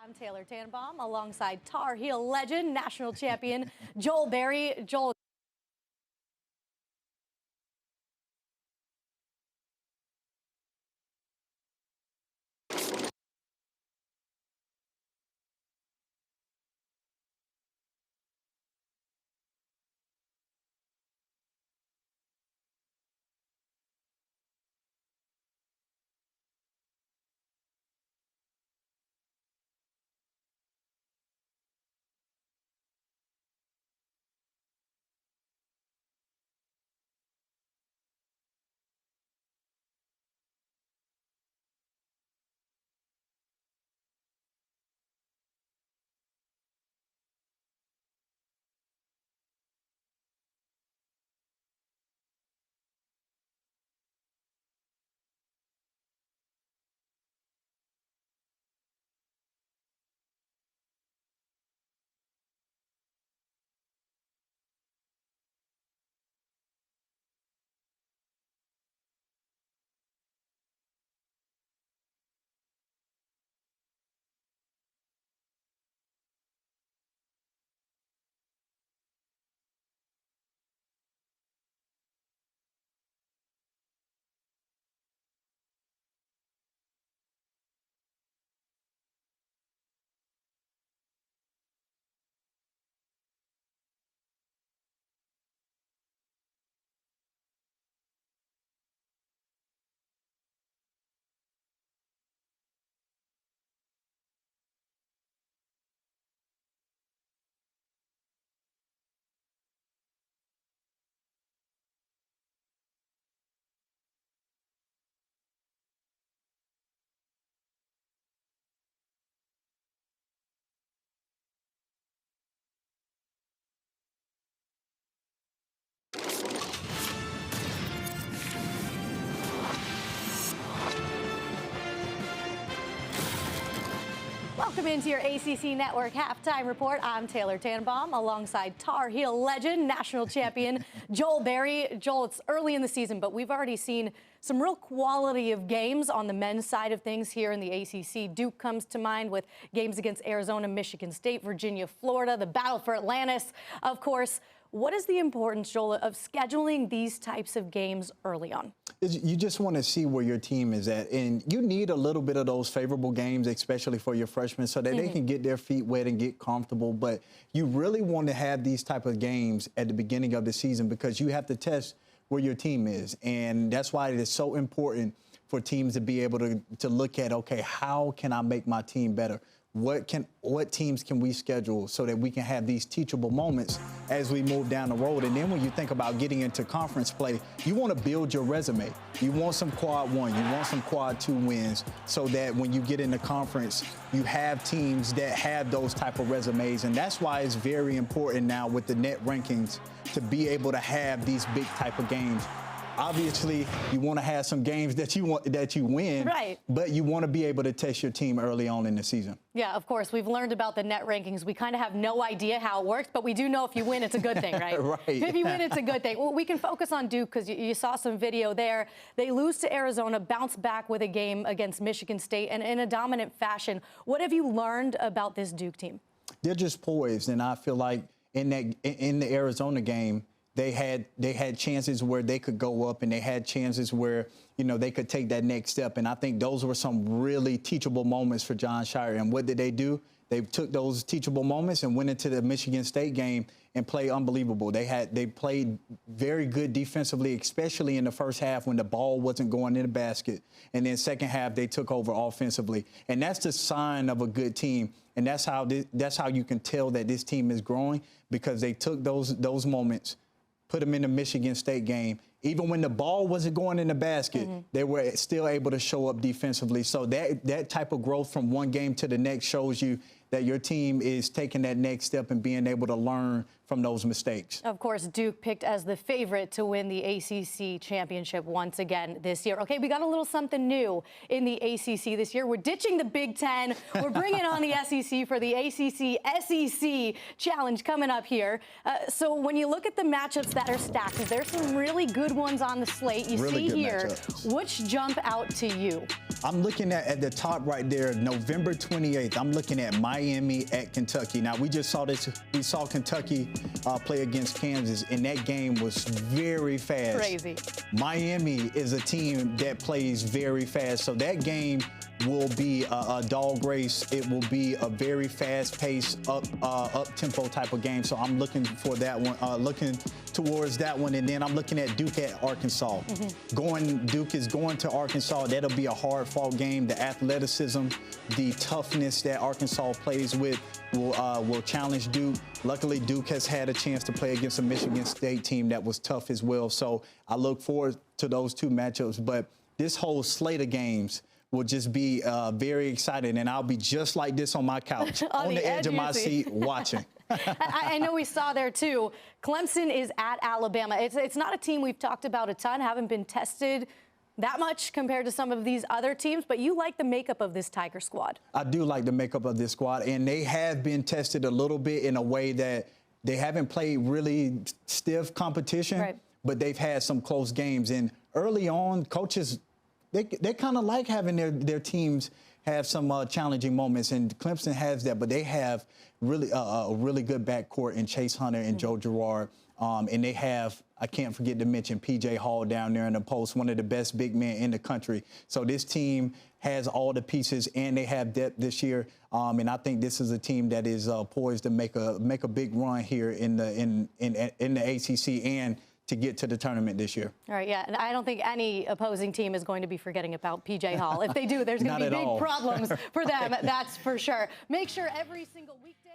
I'm Taylor Tannenbaum alongside Tar Heel legend, national champion Joel Berry. Joel. Welcome into your ACC Network Halftime Report. I'm Taylor Tannenbaum alongside Tar Heel legend, national champion Joel Berry. Joel, it's early in the season, but we've already seen some real quality of games on the men's side of things here in the ACC. Duke comes to mind with games against Arizona, Michigan State, Virginia, Florida, the battle for Atlantis, of course. What is the importance, Joel, of scheduling these types of games early on? You just want to see where your team is at, and you need a little bit of those favorable games, especially for your freshmen, so that they can get their feet wet and get comfortable. But you really want to have these type of games at the beginning of the season because you have to test where your team is, and that's why it is so important for teams to be able to look at, okay, how can I make my team better? What teams can we schedule so that we can have these teachable moments as we move down the road? And then when you think about getting into conference play, you want to build your resume. You want some quad 1, you want some quad 2 wins so that when you get into conference, you have teams that have those type of resumes. And that's why it's very important now with the net rankings to be able to have these big type of games. Obviously, you want to have some games that you win, right? But you want to be able to test your team early on in the season. Yeah, of course. We've learned about the net rankings. We kind of have no idea how it works, but we do know if you win, it's a good thing, right? Right. If you win, it's a good thing. Well, we can focus on Duke because you saw some video there. They lose to Arizona, bounce back with a game against Michigan State, and in a dominant fashion. What have you learned about this Duke team? They're just poised, and I feel like in the Arizona game, they had chances where they could go up, and they had chances where, you know, they could take that next step. And I think those were some really teachable moments for John Shire. And what did they do? They took those teachable moments and went into the Michigan State game and played unbelievable. They played very good defensively, especially in the first half when the ball wasn't going in the basket. And then second half, they took over offensively. And that's the sign of a good team. And that's how you can tell that this team is growing, because they took those moments, put them in the Michigan State game. Even when the ball wasn't going in the basket, they were still able to show up defensively. So that type of growth from one game to the next shows you that your team is taking that next step and being able to learn from those mistakes. Of course, Duke picked as the favorite to win the ACC championship once again this year. Okay, we got a little something new in the ACC this year. We're ditching the Big Ten. We're bringing on the SEC for the ACC-SEC challenge coming up here. So when you look at the matchups that are stacked, there's some really good ones on the slate. You Really see good here, matchups. which jump out to you? I'm looking at the top right there, November 28th. I'm looking at Miami at Kentucky. Now, we just saw this. We saw Kentucky play against Kansas, and that game was very fast. Crazy. Miami is a team that plays very fast, so that game will be a dog race. It will be a very fast-paced, up-tempo type of game. So I'm looking for that one, looking towards that one, and then I'm looking at Duke at Arkansas. Duke is going to Arkansas. That'll be a hard-fought game. The athleticism, the toughness that Arkansas plays with will challenge Duke. Luckily, Duke has had a chance to play against a Michigan State team that was tough as well. So I look forward to those two matchups. But this whole slate of games will just be very exciting, and I'll be just like this on my couch, on the edge of my seat, watching. I know we saw there, too. Clemson is at Alabama. It's not a team we've talked about a ton, haven't been tested that much compared to some of these other teams, but you like the makeup of this Tiger squad. I do like the makeup of this squad, and they have been tested a little bit in a way that they haven't played really stiff competition, Right. but they've had some close games. And early on, coaches, they kind of like having their teams have some challenging moments, and Clemson has that, but they have really a really good backcourt in Chase Hunter and Joe Girard, and they have, I can't forget to mention P.J. Hall down there in the post, one of the best big men in the country. So this team has all the pieces, and they have depth this year, and I think this is a team that is poised to make a big run here in the ACC and to get to the tournament this year. All right, yeah, and I don't think any opposing team is going to be forgetting about P.J. Hall. If they do, there's going to be big problems for them, that's for sure. Make sure every single weekday.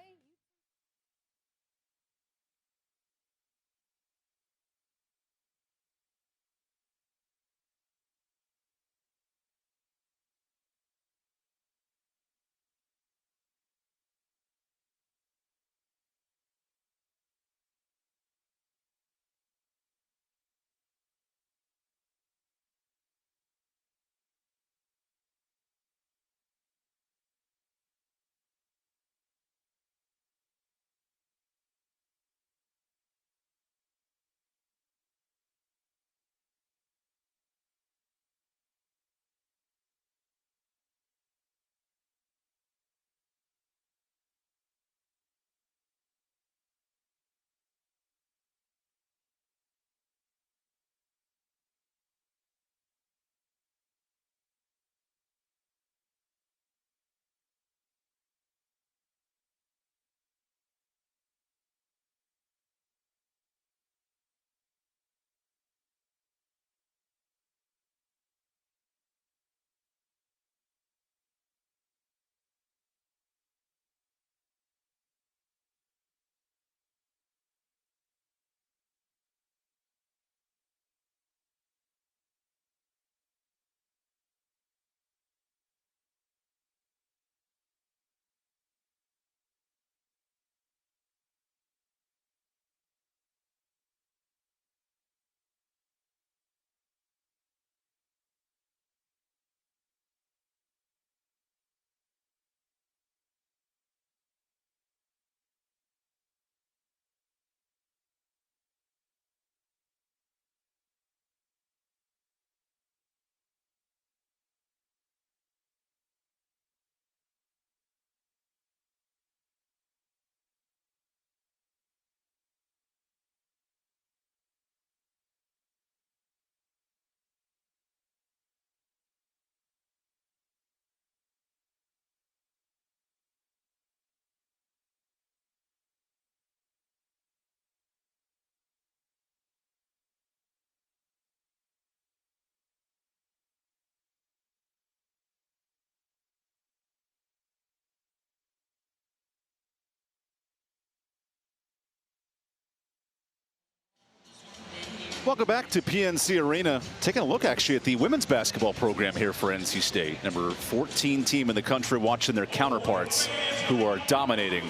Welcome back to PNC Arena. Taking a look actually at the women's basketball program here for NC State. Number 14 team in the country, watching their counterparts who are dominating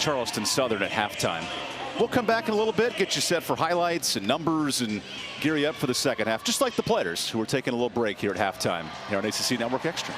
Charleston Southern at halftime. We'll come back in a little bit, get you set for highlights and numbers and gear you up for the second half, just like the players who are taking a little break here at halftime here on ACC Network Extra.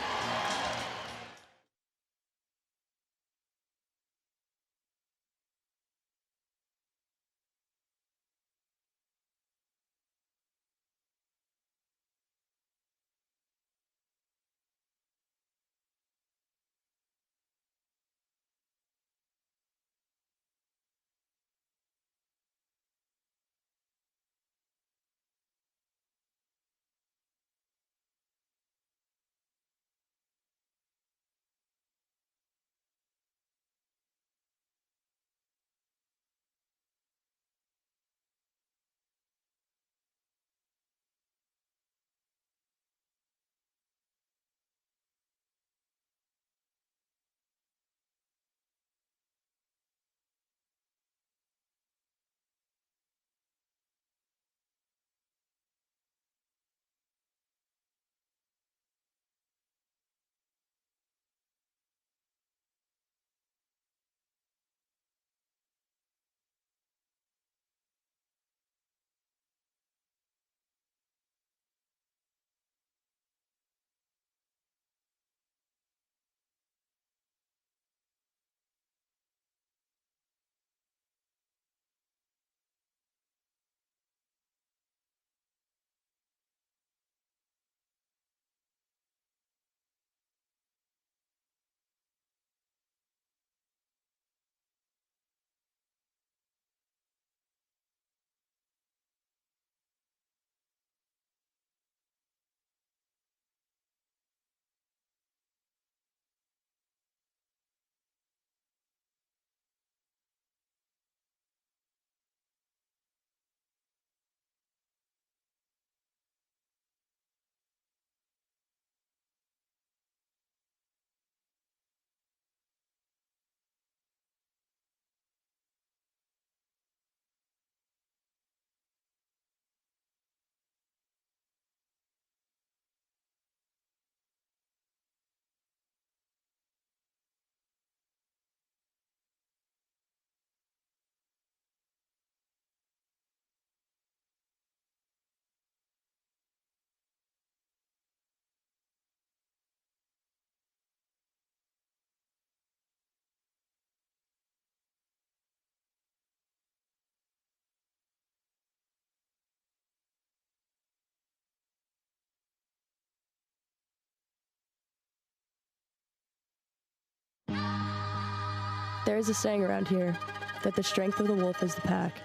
There is a saying around here that the strength of the wolf is the pack.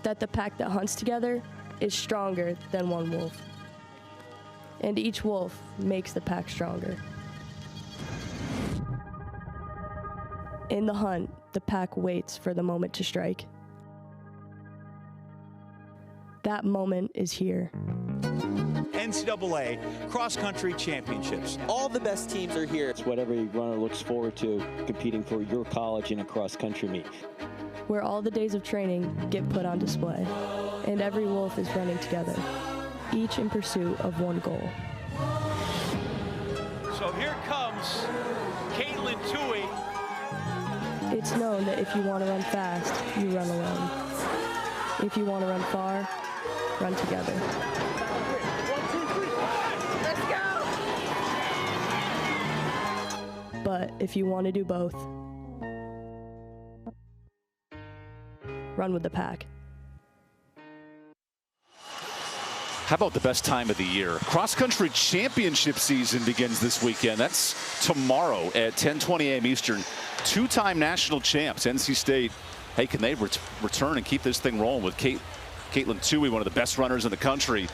That the pack that hunts together is stronger than one wolf. And each wolf makes the pack stronger. In the hunt, the pack waits for the moment to strike. That moment is here. NCAA cross-country championships. All the best teams are here. It's what every runner looks forward to, competing for your college in a cross-country meet. Where all the days of training get put on display, and every wolf is running together, each in pursuit of one goal. So here comes Caitlin Tui. It's known that if you want to run fast, you run alone. If you want to run far, run together. 1, 2, 3, let's go! But if you want to do both, run with the pack. How about the best time of the year? Cross-country championship season begins this weekend. That's tomorrow at 10:20 a.m. Eastern. Two-time national champs, NC State. Hey, can they return and keep this thing rolling with Caitlin Tui, one of the best runners in the country?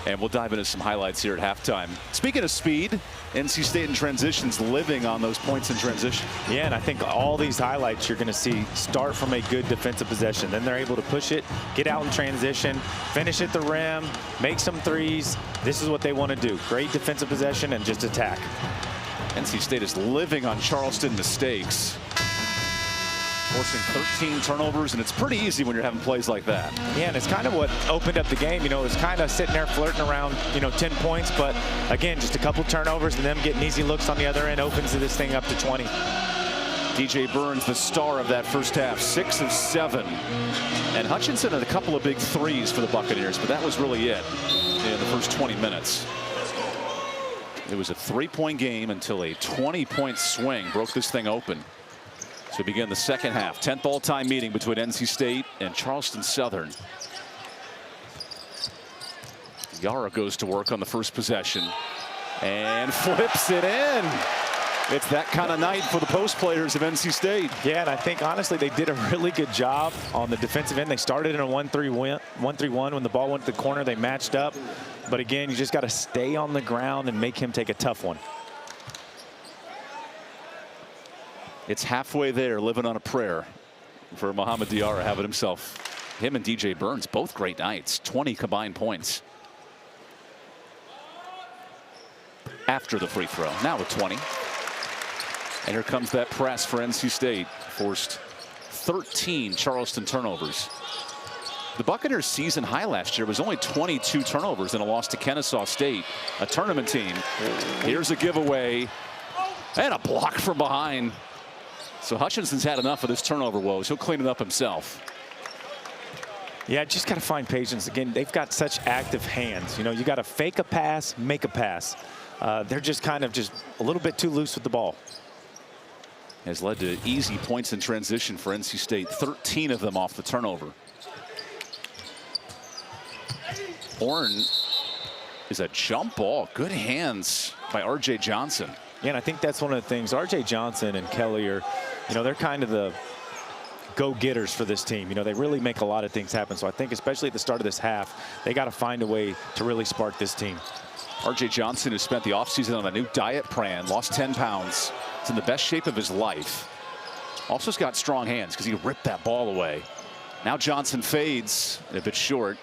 And we'll dive into some highlights here at halftime. Speaking of speed, NC State in transitions, living on those points in transition. Yeah, and I think all these highlights you're going to see start from a good defensive possession. Then they're able to push it, get out in transition, finish at the rim, make some threes. This is what they want to do. Great defensive possession and just attack. NC State is living on Charleston mistakes, forcing 13 turnovers, and it's pretty easy when you're having plays like that. Yeah, and it's kind of what opened up the game. You know, it was kind of sitting there flirting around, 10 points, but again, just a couple turnovers and them getting easy looks on the other end opens this thing up to 20. DJ Burns, the star of that first half, 6 of 7. And Hutchinson had a couple of big threes for the Buccaneers, but that was really it in the first 20 minutes. It was a 3-point game until a 20-point swing broke this thing open. So begin the second half. 10th all-time meeting between NC State and Charleston Southern. Yara goes to work on the first possession and flips it in. It's that kind of night for the post players of NC State. Yeah, and I think, honestly, they did a really good job on the defensive end. They started in a 1-3-1. When the ball went to the corner, they matched up. But, again, you just got to stay on the ground and make him take a tough one. It's halfway there, living on a prayer for Mohamed Diarra having himself. Him and DJ Burns, both great nights. 20 combined points. After the free throw, now with 20. And here comes that press for NC State. Forced 13 Charleston turnovers. The Buccaneers' season high last year was only 22 turnovers in a loss to Kennesaw State, a tournament team. Here's a giveaway and a block from behind. So Hutchinson's had enough of this turnover woes. He'll clean it up himself. Yeah, just got to find patience. Again, they've got such active hands. You know, you got to fake a pass, make a pass. They're just kind of just a little bit too loose with the ball. Has led to easy points in transition for NC State. 13 of them off the turnover. Horn is a jump ball. Good hands by R.J. Johnson. Yeah, and I think that's one of the things. R.J. Johnson and Kelly are, you know, they're kind of the go-getters for this team. You know, they really make a lot of things happen. So I think especially at the start of this half, they got to find a way to really spark this team. R.J. Johnson, who spent the offseason on a new diet plan, lost 10 pounds. Is in the best shape of his life. Also has got strong hands because he ripped that ball away. Now Johnson fades a bit short.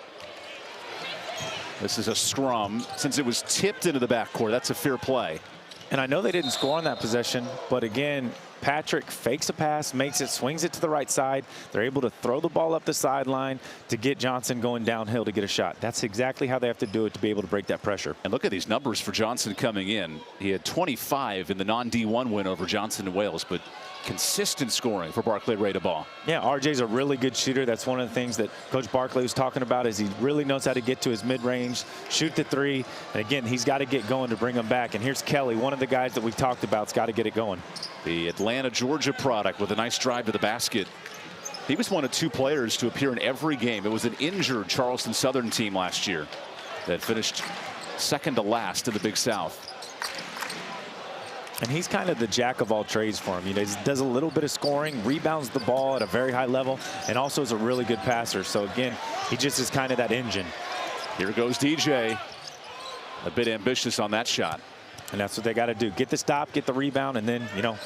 This is a scrum. Since it was tipped into the backcourt, that's a fair play. And I know they didn't score on that possession, but again, Patrick fakes a pass, makes it, swings it to the right side. They're able to throw the ball up the sideline to get Johnson going downhill to get a shot. That's exactly how they have to do it to be able to break that pressure. And look at these numbers for Johnson coming in. He had 25 in the non-D1 win over Johnson and Wales, but consistent scoring for Barclay Ray-DeBall. Yeah, RJ's a really good shooter. That's one of the things that Coach Barclay was talking about, is he really knows how to get to his mid-range, shoot the three. And again, he's got to get going to bring him back. And here's Kelly, one of the guys that we've talked about, has got to get it going. The Atlanta, Georgia product with a nice drive to the basket. He was one of 2 players to appear in every game. It was an injured Charleston Southern team last year that finished second to last in the Big South. And he's kind of the jack of all trades for him. You know, he does a little bit of scoring, rebounds the ball at a very high level, and also is a really good passer. So again, he just is kind of that engine. Here goes DJ. A bit ambitious on that shot. And that's what they got to do. Get the stop, get the rebound, and then, you know,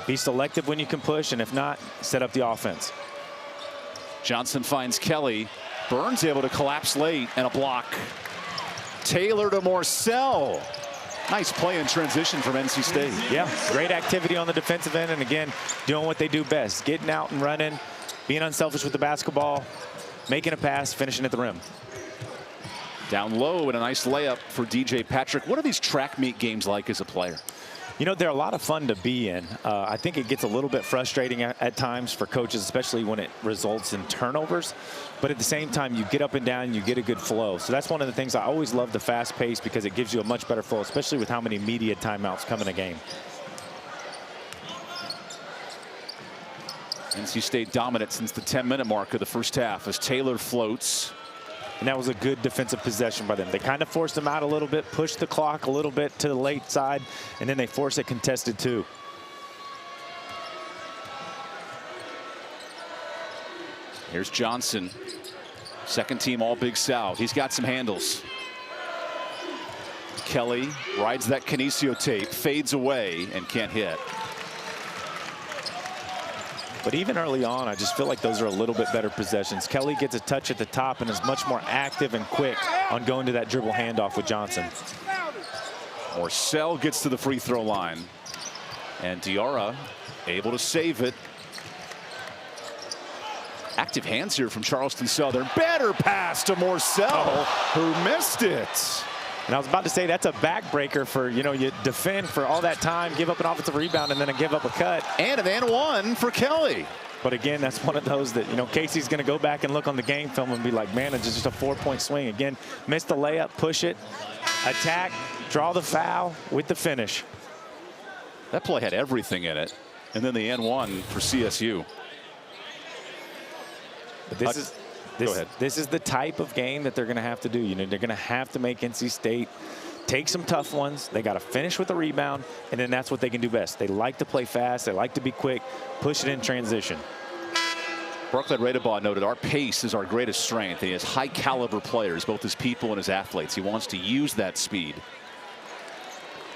be selective when you can push, and if not, set up the offense. Johnson finds Kelly. Burns able to collapse late, and a block. Taylor to Morcell. Nice play in transition from NC State. Yeah, great activity on the defensive end, and again, doing what they do best. Getting out and running, being unselfish with the basketball, making a pass, finishing at the rim. Down low and a nice layup for DJ Patrick. What are these track meet games like as a player? You know, they're a lot of fun to be in. I think it gets a little bit frustrating at times for coaches, especially when it results in turnovers. But at the same time, you get up and down, you get a good flow. So that's one of the things I always love, the fast pace, because it gives you a much better flow, especially with how many media timeouts come in a game. NC State dominant since the 10-minute mark of the first half as Taylor floats. And that was a good defensive possession by them. They kind of forced them out a little bit, pushed the clock a little bit to the late side, and then they forced a contested 2. Here's Johnson, second team All Big South. He's got some handles. Kelly rides that kinesio tape, fades away, and can't hit. But even early on, I just feel like those are a little bit better possessions. Kelly gets a touch at the top and is much more active and quick on going to that dribble handoff with Johnson. Morcell gets to the free throw line. And Diarra able to save it. Active hands here from Charleston Southern. Better pass to Morcell, who missed it. And I was about to say that's a backbreaker for, you defend for all that time, give up an offensive rebound, and then give up a cut. And an and one for Kelly. But again, that's one of those that, Casey's going to go back and look on the game film and be like, man, it's just a 4-point swing. Again, missed the layup, push it, attack, draw the foul with the finish. That play had everything in it. And then the and one for CSU. But Go ahead. This is the type of game that they're going to have to do. They're going to have to make NC State take some tough ones. They got to finish with a rebound, and then that's what they can do best. They like to play fast. They like to be quick, push it in transition. Barclay Redebaugh noted our pace is our greatest strength. He has high caliber players, both as people and as athletes. He wants to use that speed.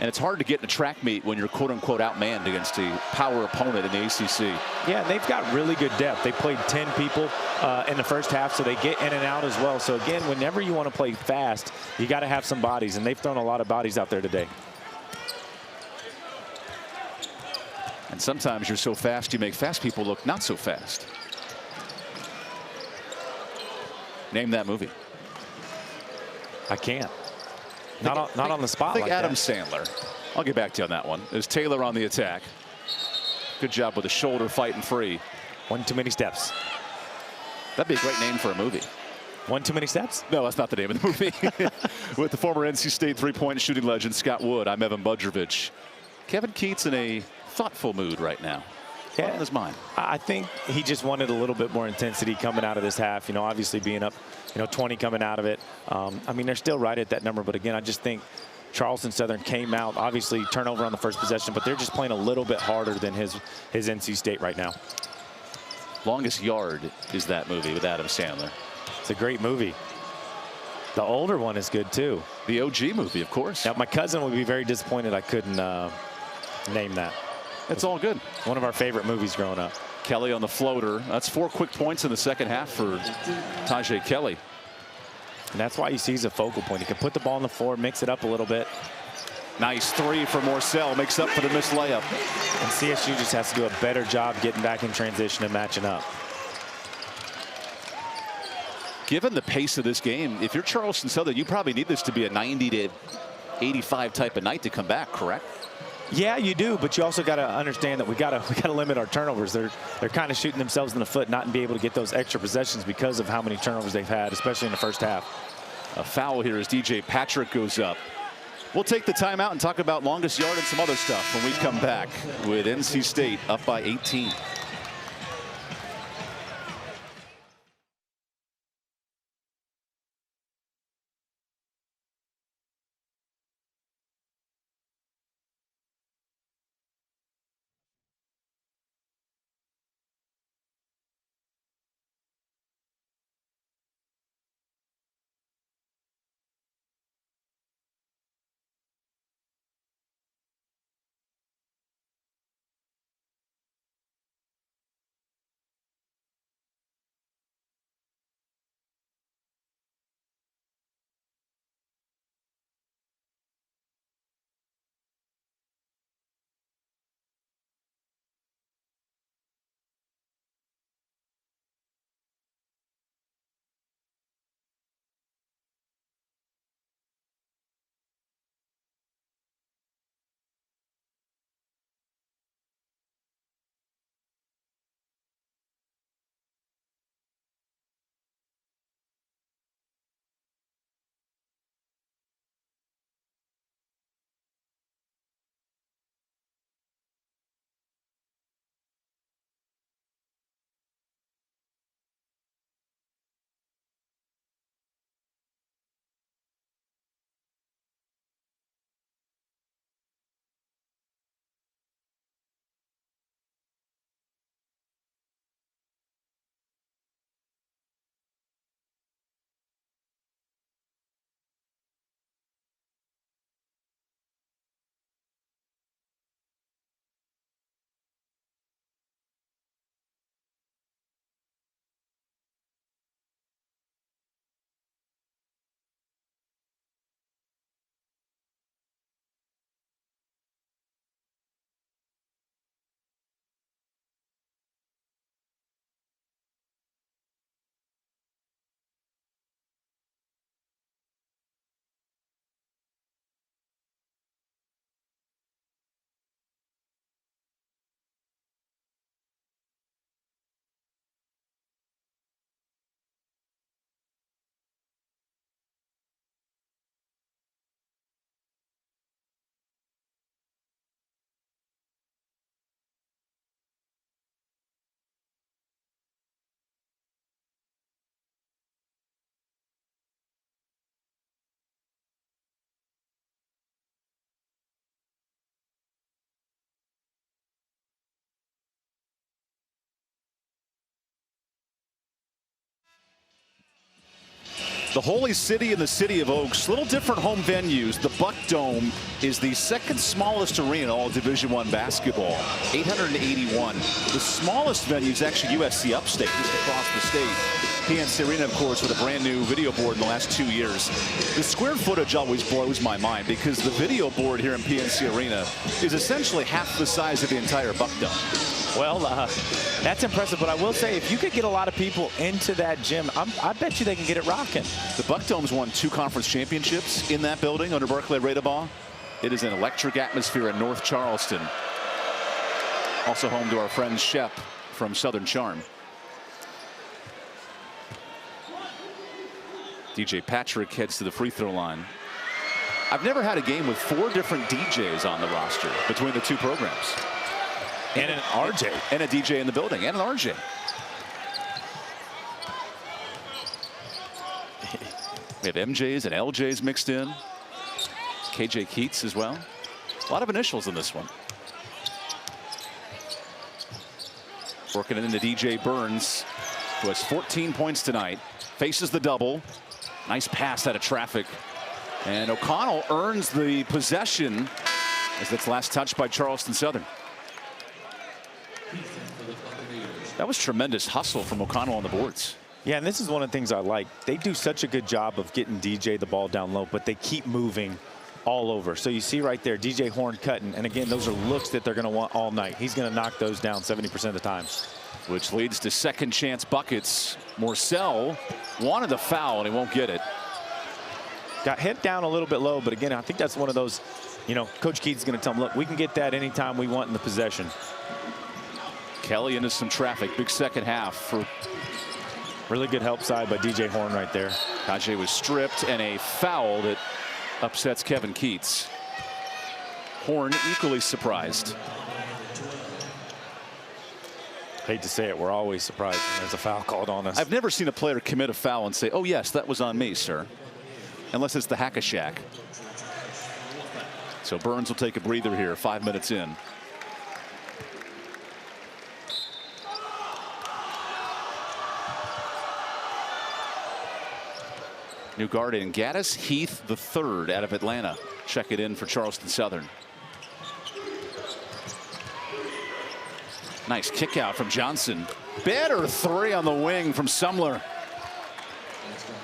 And it's hard to get in a track meet when you're quote unquote outmanned against a power opponent in the ACC. Yeah, they've got really good depth. They played 10 people in the first half, so they get in and out as well. So again, whenever you want to play fast, you got to have some bodies, and they've thrown a lot of bodies out there today. And sometimes you're so fast you make fast people look not so fast. Name that movie. I can't. Not on the spot. I think like Adam that. Sandler. I'll get back to you on that one. There's Taylor on the attack. Good job with the shoulder fighting free. One too many steps. That'd be a great name for a movie. One too many steps? No, that's not the name of the movie. With the former NC State three-point shooting legend Scott Wood, I'm EvanBudrovich. Kevin Keats in a thoughtful mood right now. What's on his mind? I think he just wanted a little bit more intensity coming out of this half. Obviously being up, 20 coming out of it. I mean, they're still right at that number, but again, I just think Charleston Southern came out, obviously turnover on the first possession, but they're just playing a little bit harder than his NC State right now. Longest Yard is that movie with Adam Sandler. It's a great movie. The older one is good too. The OG movie, of course. Now, my cousin would be very disappointed I couldn't name that. It's all good. One of our favorite movies growing up. Kelly on the floater. That's 4 quick points in the second half for Tajay Kelly. And that's why you see he's a focal point. He can put the ball on the floor, mix it up a little bit. Nice three for Morcell. Makes up for the missed layup. And CSU just has to do a better job getting back in transition and matching up. Given the pace of this game, if you're Charleston Southern, you probably need this to be a 90 to 85 type of night to come back, correct? Yeah, you do, but you also got to understand that we got to limit our turnovers. They're kind of shooting themselves in the foot, not be able to get those extra possessions because of how many turnovers they've had, especially in the first half. A foul here as DJ Patrick goes up. We'll take the timeout and talk about longest yard and some other stuff when we come back with NC State up by 18. The Holy City and the City of Oaks, little different home venues. The Buck Dome is the second smallest arena in all Division I basketball, 881. The smallest venue is actually USC Upstate, just across the state. PNC Arena, of course, with a brand new video board in the last 2 years. The square footage always blows my mind because the video board here in PNC Arena is essentially half the size of the entire Buck Dome. Well, that's impressive, but I will say if you could get a lot of people into that gym, I bet you they can get it rocking. The Buck Dome's won 2 conference championships in that building under Barclay Radebaugh. It is an electric atmosphere in North Charleston. Also home to our friend Shep from Southern Charm. DJ Patrick heads to the free throw line. I've never had a game with 4 different DJs on the roster between the 2 programs. And an RJ. And a DJ in the building, and an RJ. We have MJs and LJs mixed in. KJ Keats as well. A lot of initials in this one. Working it into DJ Burns, who has 14 points tonight. Faces the double. Nice pass out of traffic. And O'Connell earns the possession as that's last touched by Charleston Southern. That was tremendous hustle from O'Connell on the boards. Yeah, and this is one of the things I like. They do such a good job of getting DJ the ball down low, but they keep moving all over. So you see right there, DJ Horn cutting. And again, those are looks that they're going to want all night. He's going to knock those down 70% of the time. Which leads to second chance buckets. Morcell wanted the foul, and he won't get it. Got hit down a little bit low, but again, I think that's one of those, you know, Coach Keats is going to tell him, look, we can get that anytime we want in the possession. Kelly into some traffic. Big second half for. Really good help side by DJ Horn right there. Tajay was stripped, and a foul that upsets Kevin Keats. Horn equally surprised. Hate to say it, we're always surprised when there's a foul called on us. I've never seen a player commit a foul and say, oh yes, that was on me, sir. Unless it's the hack-a-shack. So Burns will take a breather here, 5 minutes in. New guard in Gaddis Heath III out of Atlanta. Check it in for Charleston Southern. Nice kick out from Johnson. Better 3 on the wing from Sumler.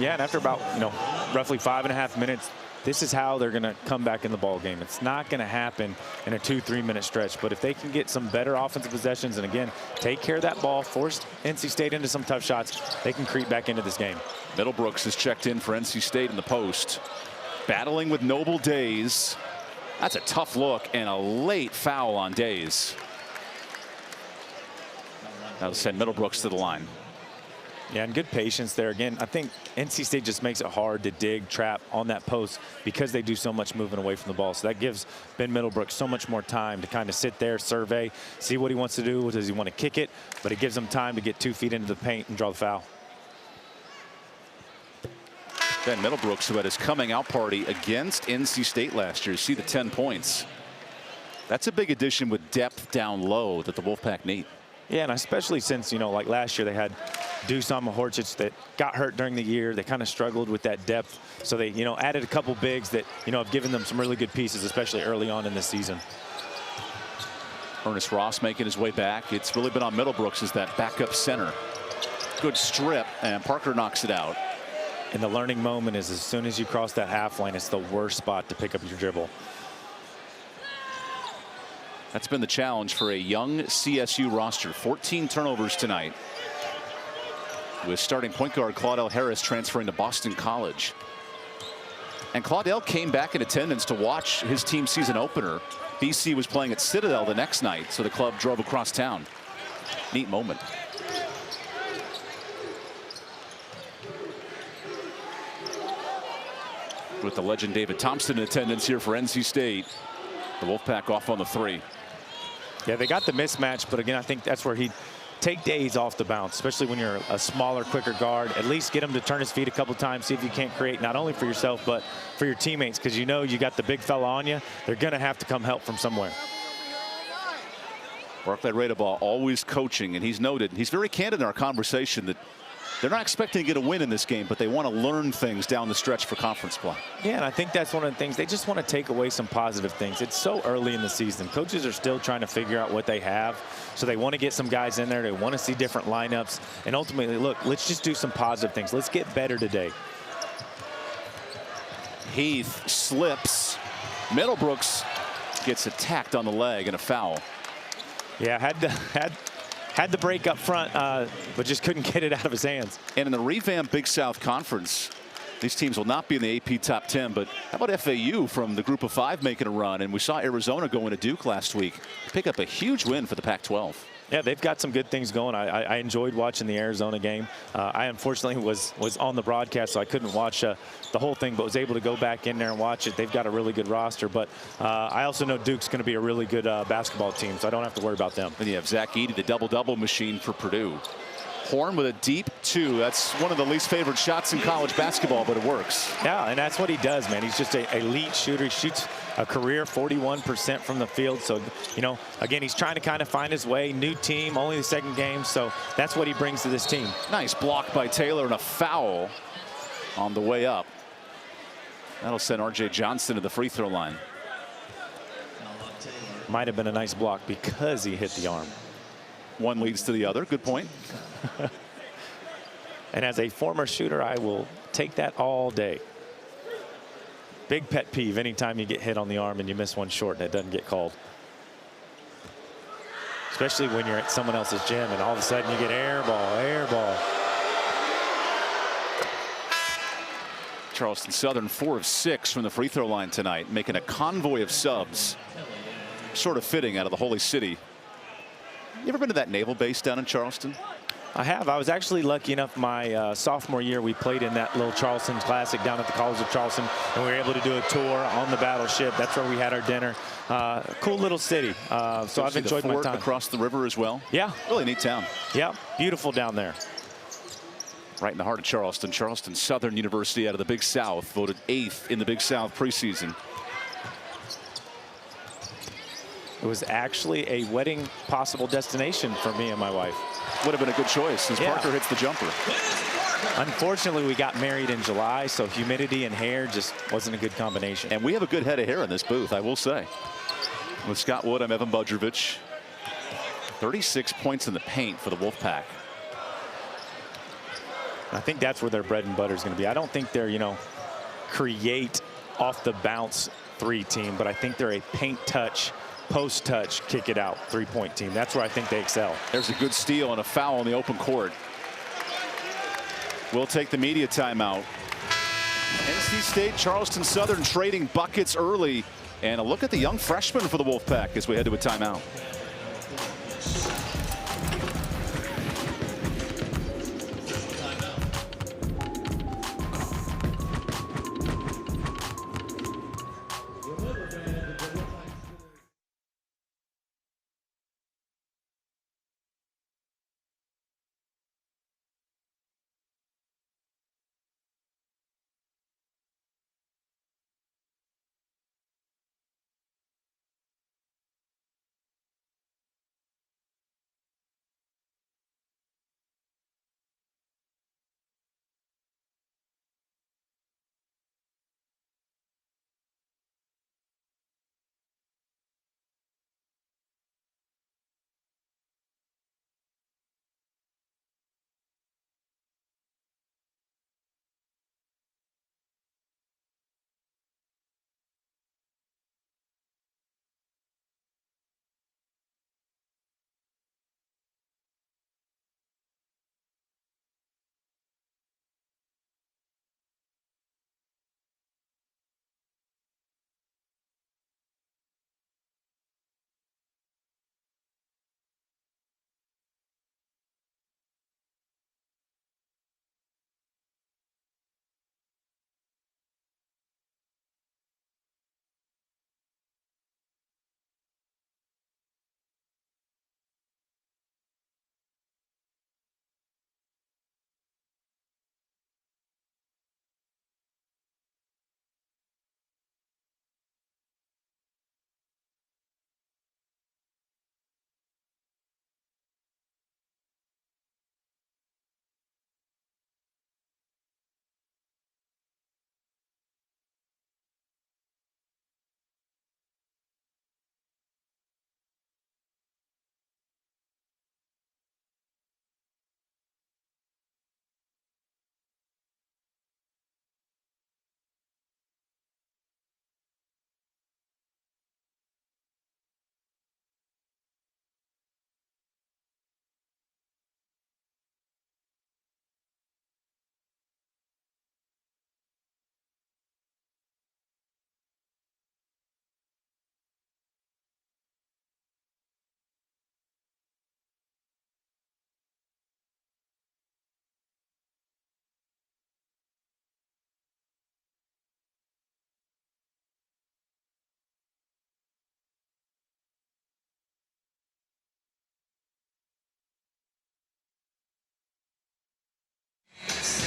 Yeah, and after about, you know, roughly 5.5 minutes, this is how they're going to come back in the ball game. It's not going to happen in a 2-3 minute stretch, but if they can get some better offensive possessions and again take care of that ball, force NC State into some tough shots, they can creep back into this game. Middlebrooks is checked in for NC State in the post. Battling with Noble Days. That's a tough look and a late foul on Days. That'll send Middlebrooks to the line. Yeah, and good patience there. Again, I think NC State just makes it hard to dig, trap on that post because they do so much moving away from the ball. So that gives Ben Middlebrooks so much more time to kind of sit there, survey, see what he wants to do. Does he want to kick it? But it gives him time to get 2 feet into the paint and draw the foul. Ben Middlebrooks, who had his coming out party against NC State last year. See the 10 points. That's a big addition with depth down low that the Wolfpack need. Yeah, and especially since, you know, like last year they had Dusan Mahorcic that got hurt during the year. They kind of struggled with that depth. So they, you know, added a couple bigs that, you know, have given them some really good pieces, especially early on in this season. Ernest Ross making his way back. It's really been on Middlebrooks as that backup center. Good strip, and Parker knocks it out. And the learning moment is as soon as you cross that half lane, it's the worst spot to pick up your dribble. That's been the challenge for a young CSU roster. 14 turnovers tonight. With starting point guard Claudel Harris transferring to Boston College. And Claudel came back in attendance to watch his team season opener. BC was playing at Citadel the next night, so the club drove across town. Neat moment. With the legend David Thompson in attendance here for NC State. The Wolfpack off on the 3. Yeah, they got the mismatch, but again, I think that's where he'd take Days off the bounce, especially when you're a smaller, quicker guard. At least get him to turn his feet a couple times, see if you can't create not only for yourself, but for your teammates, because you know you got the big fella on you. They're going to have to come help from somewhere. Barclay Radebaugh always coaching, and he's noted, he's very candid in our conversation that They're not expecting to get a win in this game, but they want to learn things down the stretch for conference play. Yeah, and I think that's one of the things. They just want to take away some positive things. It's so early in the season. Coaches are still trying to figure out what they have. So they want to get some guys in there. They want to see different lineups. And ultimately, look, let's just do some positive things. Let's get better today. Heath slips. Middlebrooks gets attacked on the leg and a foul. Yeah, had the break up front, but just couldn't get it out of his hands. And in the revamped Big South Conference, these teams will not be in the AP top 10, but how about FAU from the group of 5 making a run? And we saw Arizona go into Duke last week, pick up a huge win for the Pac-12. Yeah, they've got some good things going. I enjoyed watching the Arizona game. I unfortunately was on the broadcast, so I couldn't watch the whole thing, but was able to go back in there and watch it. They've got a really good roster, but I also know Duke's going to be a really good basketball team, so I don't have to worry about them. And you have Zach Edey, the double-double machine for Purdue. Horn with a deep 2. That's one of the least favored shots in college basketball, but it works. Yeah, and that's what he does, man. He's just an elite shooter. He shoots a career 41% from the field. So, you know, again, he's trying to kind of find his way. New team, only the second game. So that's what he brings to this team. Nice block by Taylor and a foul on the way up. That'll send R.J. Johnson to the free throw line. Might have been a nice block because he hit the arm. One leads to the other. Good point. And as a former shooter, I will take that all day. Big pet peeve anytime you get hit on the arm and you miss one short and it doesn't get called. Especially when you're at someone else's gym and all of a sudden you get air ball, air ball. Charleston Southern 4 of 6 from the free throw line tonight, making a convoy of subs. Sort of fitting out of the Holy City. You ever been to that naval base down in Charleston? I have. I was actually lucky enough my sophomore year. We played in that little Charleston Classic down at the College of Charleston, and we were able to do a tour on the battleship. That's where we had our dinner. Cool little city. So I've enjoyed my time. Across the river as well. Yeah. Really neat town. Yeah. Beautiful down there. Right in the heart of Charleston. Charleston Southern University out of the Big South, voted 8th in the Big South preseason. It was actually a wedding possible destination for me and my wife. Would have been a good choice since Parker hits the jumper. Unfortunately, we got married in July, so humidity and hair just wasn't a good combination. And we have a good head of hair in this booth, I will say. With Scott Wood, I'm EvanBudrovich. 36 points in the paint for the Wolfpack. I think that's where their bread and butter is going to be. I don't think they're, you know, create off the bounce 3 team, but I think they're a paint touch, post touch, kick it out 3-point team. That's where I think they excel. There's a good steal and a foul on the open court. We'll take the media timeout. NC State, Charleston Southern trading buckets early. And a look at the young freshman for the Wolfpack as we head to a timeout.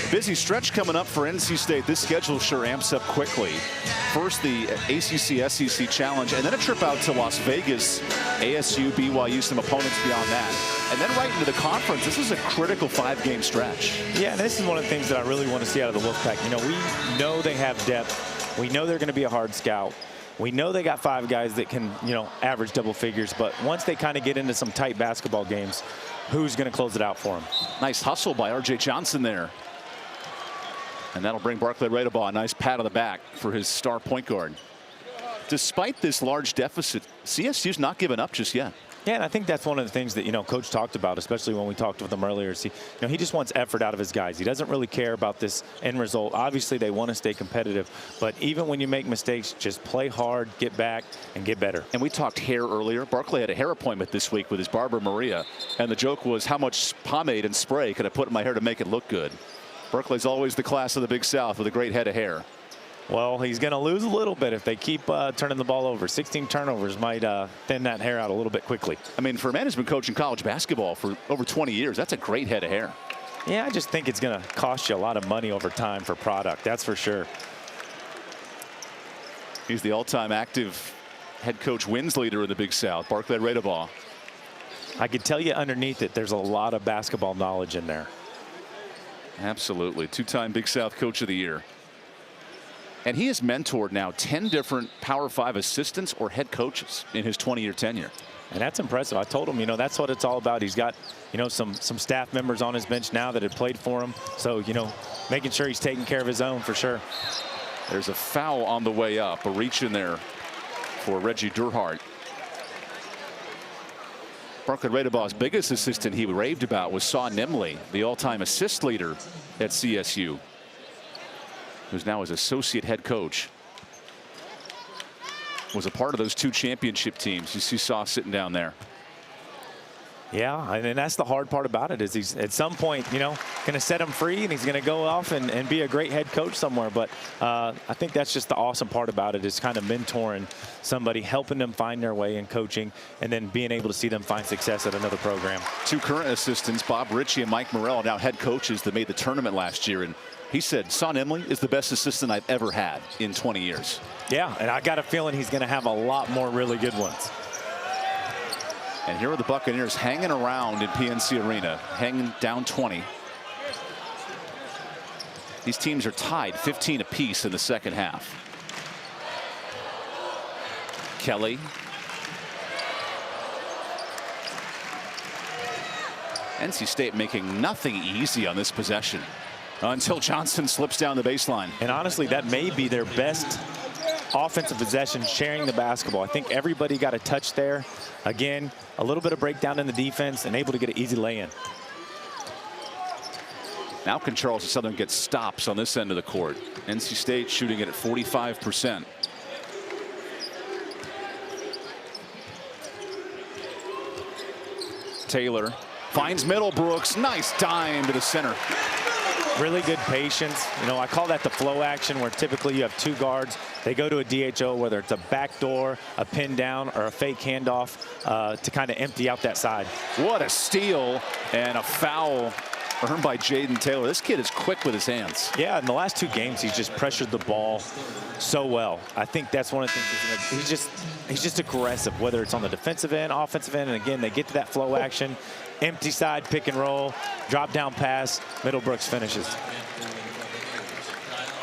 Busy stretch coming up for NC State. This schedule sure amps up quickly. First, the ACC-SEC Challenge, and then a trip out to Las Vegas, ASU, BYU, some opponents beyond that. And then right into the conference. This is a critical 5-game stretch. Yeah, and this is one of the things that I really want to see out of the Wolfpack. You know, we know they have depth. We know they're going to be a hard scout. We know they got 5 guys that can, you know, average double figures. But once they kind of get into some tight basketball games, who's going to close it out for them? Nice hustle by R.J. Johnson there. And that'll bring Barclay Redebaugh a nice pat on the back for his star point guard. Despite this large deficit, CSU's not giving up just yet. Yeah, and I think that's one of the things that, you know, Coach talked about, especially when we talked with him earlier. You know, he just wants effort out of his guys. He doesn't really care about this end result. Obviously, they want to stay competitive. But even when you make mistakes, just play hard, get back, and get better. And we talked hair earlier. Barclay had a hair appointment this week with his barber, Maria. And the joke was, how much pomade and spray could I put in my hair to make it look good? Barclay's always the class of the Big South with a great head of hair. Well, he's going to lose a little bit if they keep turning the ball over. 16 turnovers might thin that hair out a little bit quickly. I mean, for a man who's been coaching college basketball for over 20 years, that's a great head of hair. Yeah, I just think it's going to cost you a lot of money over time for product. That's for sure. He's the all-time active head coach wins leader in the Big South, Barclay Redebaugh. I could tell you underneath it, there's a lot of basketball knowledge in there. Absolutely. 2-time Big South Coach of the Year. And he has mentored now 10 different Power 5 assistants or head coaches in his 20-year tenure. And that's impressive. I told him, you know, that's what it's all about. He's got, you know, some staff members on his bench now that had played for him. So, you know, making sure he's taking care of his own for sure. There's a foul on the way up. A reach in there for Reggie Durhart. Barclay Redebaugh's biggest assistant he raved about was Saw Nimley, the all-time assist leader at CSU, who's now his associate head coach. Was a part of those 2 championship teams. You see Saw sitting down there. Yeah, and that's the hard part about it is he's at some point, you know, going to set him free and he's going to go off and be a great head coach somewhere. But I think that's just the awesome part about it is kind of mentoring somebody, helping them find their way in coaching, and then being able to see them find success at another program. 2 current assistants, Bob Ritchie and Mike Morrell, now head coaches that made the tournament last year. And he said Son Emily is the best assistant I've ever had in 20 years. Yeah, and I got a feeling he's going to have a lot more really good ones. And here are the Buccaneers hanging around in PNC Arena, hanging down 20. These teams are tied 15 apiece in the second half. Kelly. NC State making nothing easy on this possession until Johnson slips down the baseline. And honestly, that may be their best offensive possession, sharing the basketball. I think everybody got a touch there. Again, a little bit of breakdown in the defense and able to get an easy lay-in. Now can Charles Southern get stops on this end of the court. NC State shooting it at 45%. Taylor finds Middlebrooks. Nice dime to the center. Really good patience. You know, I call that the flow action where typically you have 2 guards. They go to a DHO, whether it's a backdoor, a pin down, or a fake handoff to kind of empty out that side. What a steal and a foul earned by Jaden Taylor. This kid is quick with his hands. Yeah, in the last 2 games, he's just pressured the ball so well. I think that's one of the things. He's just aggressive, whether it's on the defensive end, offensive end, and again, they get to that flow action. Empty side, pick and roll, drop down pass, Middlebrooks finishes.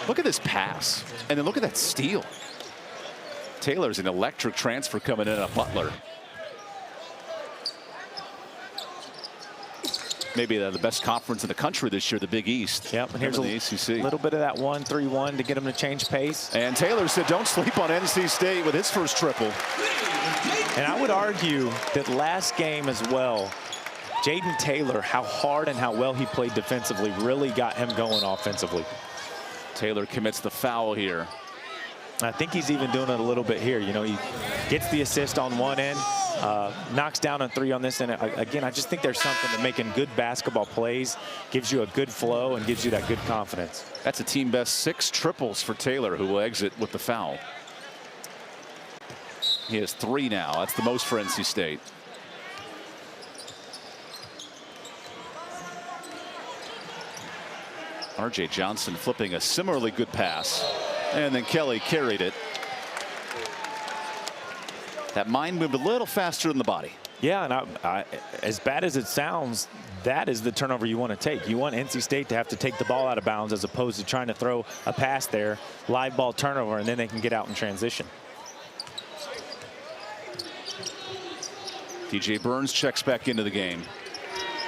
Look at this pass, and then look at that steal. Taylor's an electric transfer coming in at Butler. Maybe the best conference in the country this year, the Big East. Yep, and here's the ACC. Little bit of that 1-3-1 to get him to change pace. And Taylor said, don't sleep on NC State with his first triple. And I would argue that last game as well, Jaden Taylor, how hard and how well he played defensively really got him going offensively. Taylor commits the foul here. I think he's even doing it a little bit here. You know, he gets the assist on one end, knocks down a 3 on this end. Again, I just think there's something that making good basketball plays gives you a good flow and gives you that good confidence. That's a team best 6 triples for Taylor, who will exit with the foul. He has 3 now. That's the most for NC State. R.J. Johnson flipping a similarly good pass. And then Kelly carried it. That mind moved a little faster than the body. Yeah, and as bad as it sounds, that is the turnover you want to take. You want NC State to have to take the ball out of bounds as opposed to trying to throw a pass there, live ball turnover, and then they can get out in transition. DJ Burns checks back into the game.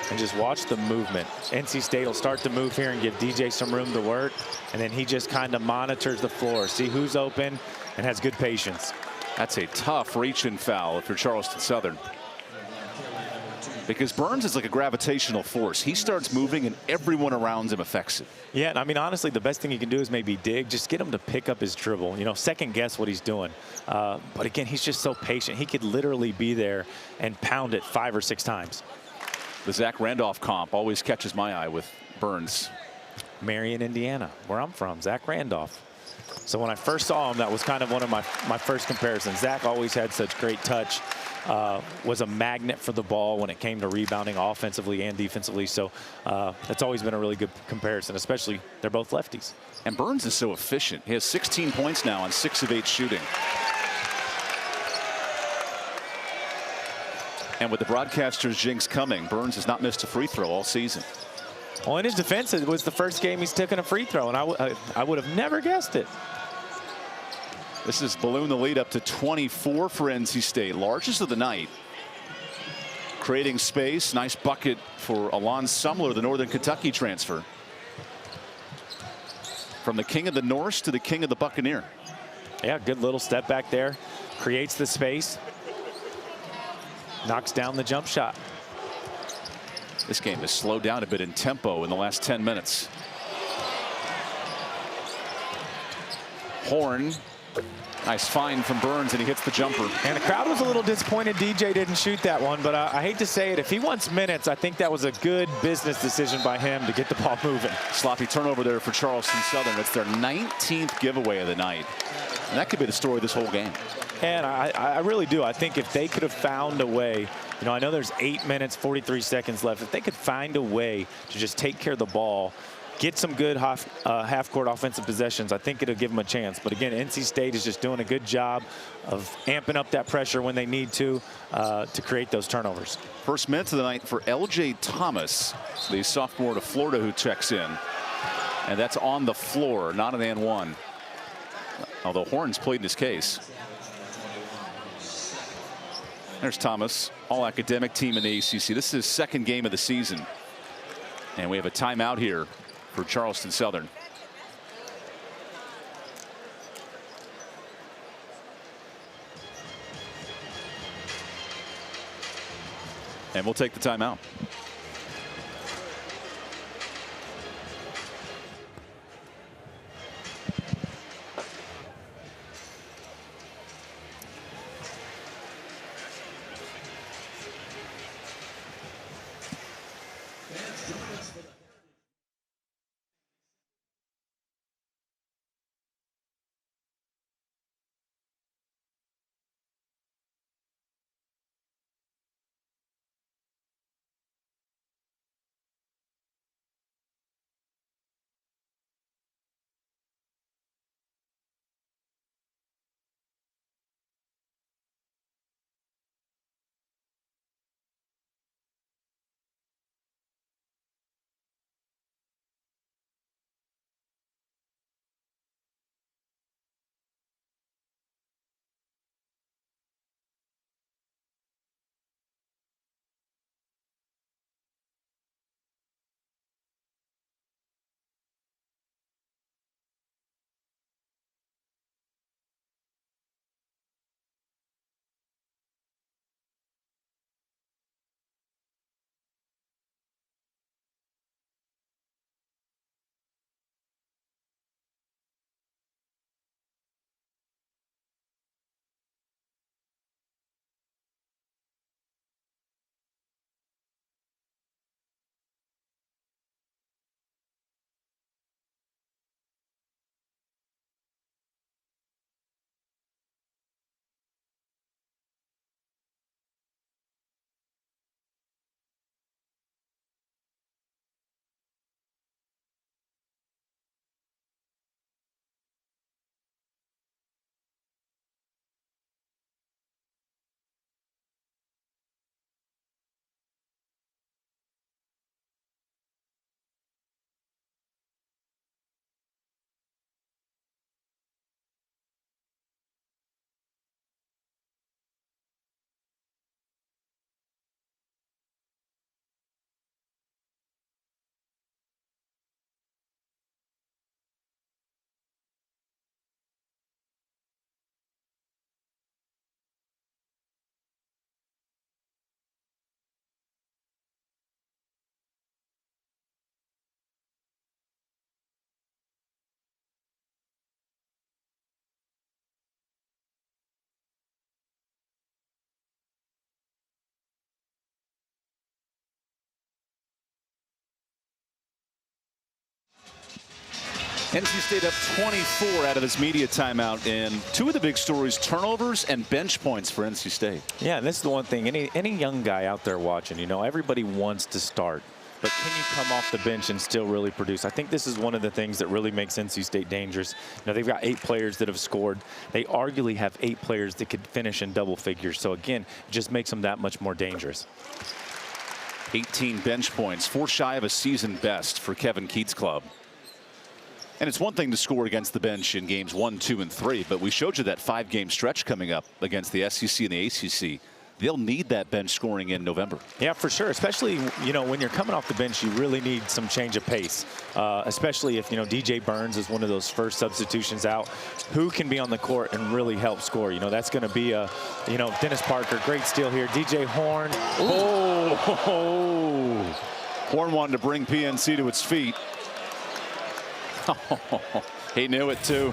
And just watch the movement. NC State will start to move here and give DJ some room to work, and then he just kind of monitors the floor, see who's open, and has good patience. That's a tough reach-in foul if you're Charleston Southern. Because Burns is like a gravitational force. He starts moving and everyone around him affects it. Yeah, and I mean, honestly, the best thing you can do is maybe dig. Just get him to pick up his dribble, you know, second guess what he's doing. But again, he's just so patient. He could literally be there and pound it 5 or 6 times. The Zach Randolph comp always catches my eye with Burns. Marion, Indiana, where I'm from, Zach Randolph. So when I first saw him, that was kind of one of my first comparisons. Zach always had such great touch. Was a magnet for the ball when it came to rebounding offensively and defensively. So that's always been a really good comparison, especially they're both lefties. And Burns is so efficient. He has 16 points now on 6 of 8 shooting. And with the broadcaster's jinx coming, Burns has not missed a free throw all season. Well, in his defense, it was the first game he's taken a free throw, and I would have never guessed it. This is balloon the lead up to 24 for NC State, largest of the night. Creating space, nice bucket for Alon Sumler, the Northern Kentucky transfer. From the king of the Norse to the king of the Buccaneer. Yeah, good little step back there, creates the space, knocks down the jump shot. This game has slowed down a bit in tempo in the last 10 minutes. Horn. Nice find from Burns, and he hits the jumper. And the crowd was a little disappointed DJ didn't shoot that one, but I hate to say it, if he wants minutes, I think that was a good business decision by him to get the ball moving. Sloppy turnover there for Charleston Southern. It's their 19th giveaway of the night. And that could be the story of this whole game. And I really do. I think if they could have found a way, you know, I know there's 8 minutes, 43 seconds left. If they could find a way to just take care of the ball, get some good half-court offensive possessions, I think it'll give them a chance. But again, NC State is just doing a good job of amping up that pressure when they need to create those turnovers. First minute of the night for L.J. Thomas, the sophomore to Florida who checks in. And that's on the floor, not an and one. Although Horn's pleading his case. There's Thomas, all-academic team in the ACC. This is his second game of the season. And we have a timeout here for Charleston Southern. And we'll take the timeout. NC State up 24 out of this media timeout, and two of the big stories, turnovers and bench points for NC State. Yeah, and this is the one thing, any young guy out there watching, you know, everybody wants to start. But can you come off the bench and still really produce? I think this is one of the things that really makes NC State dangerous. You know, they've got 8 players that have scored. They arguably have 8 players that could finish in double figures. So, again, it just makes them that much more dangerous. 18 bench points, 4 shy of a season best for Kevin Keats' club. And it's one thing to score against the bench in games 1, 2, and 3, but we showed you that 5-game stretch coming up against the SEC and the ACC. They'll need that bench scoring in November. Yeah, for sure. Especially, you know, when you're coming off the bench, you really need some change of pace. Especially if, you know, DJ Burns is one of those first substitutions out. Who can be on the court and really help score? You know, that's going to be a, you know, Dennis Parker, great steal here. DJ Horn. Oh! Horn wanted to bring PNC to its feet. He knew it too.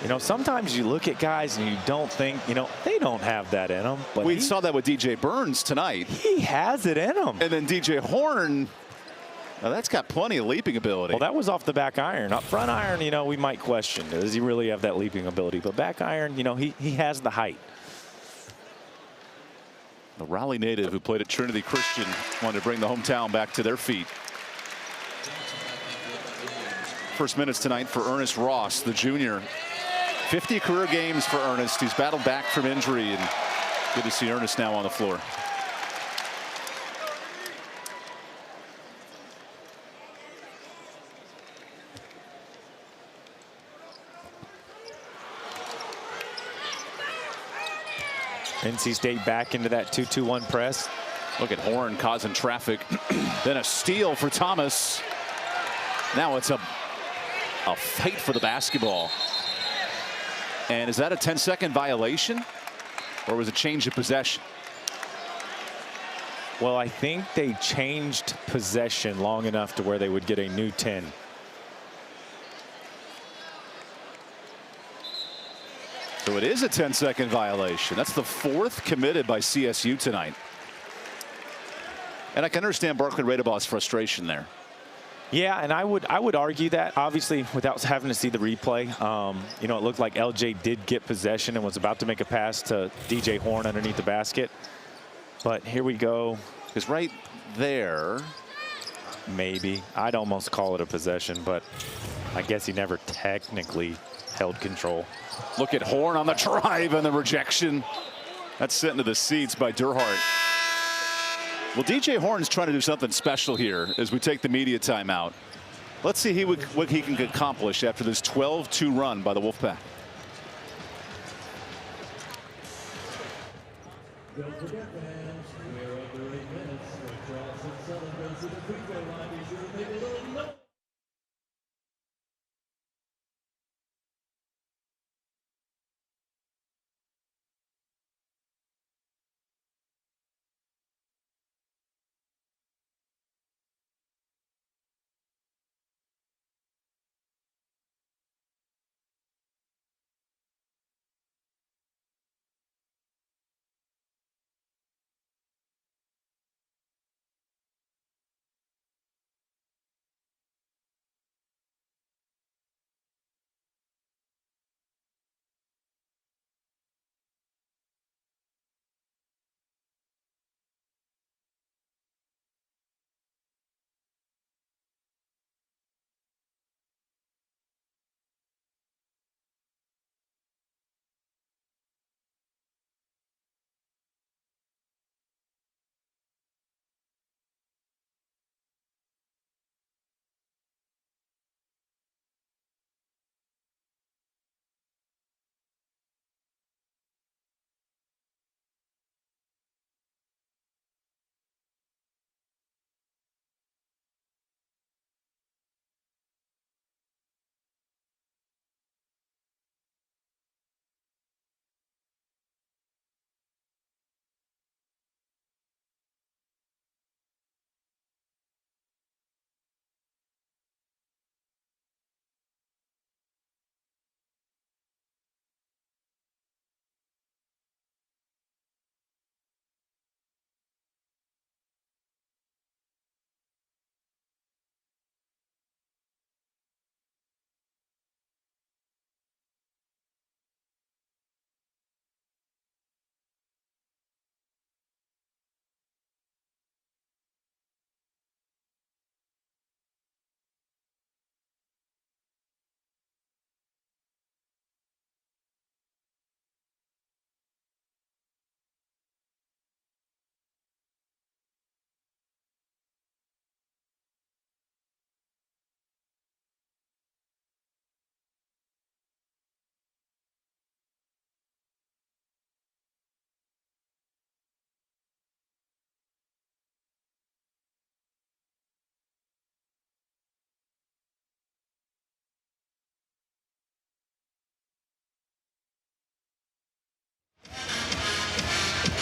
You know, sometimes you look at guys and you don't think, you know, they don't have that in them. But we saw that with DJ Burns tonight. He has it in him. And then DJ Horn, now that's got plenty of leaping ability. Well, that was off the back iron. Up front iron, you know, we might question, does he really have that leaping ability? But back iron, you know, he has the height. The Raleigh native who played at Trinity Christian wanted to bring the hometown back to their feet. First minutes tonight for Ernest Ross, the junior. 50 career games for Ernest. He's battled back from injury, and good to see Ernest now on the floor. NC State back into that 2-2-1 press. Look at Horn causing traffic. Then a steal for Thomas. Now it's a fight for the basketball. And is that a 10-second violation, or was it change of possession? Well, I think they changed possession long enough to where they would get a new 10. So it is a 10-second violation. That's the 4th committed by CSU tonight. And I can understand Barkley Radabaugh's frustration there. Yeah, and I would argue that, obviously, without having to see the replay. You know, it looked like LJ did get possession and was about to make a pass to DJ Horn underneath the basket. But here we go. Because right there, maybe. I'd almost call it a possession, but I guess he never technically held control. Look at Horn on the drive and the rejection. That's sent into the seats by Durhart. Well, DJ Horn's trying to do something special here as we take the media timeout. Let's see what he can accomplish after this 12-2 run by the Wolfpack. Don't forget, fans, we're under 8 minutes. Cross and celebrate to the free throw line. Be sure to make a little note.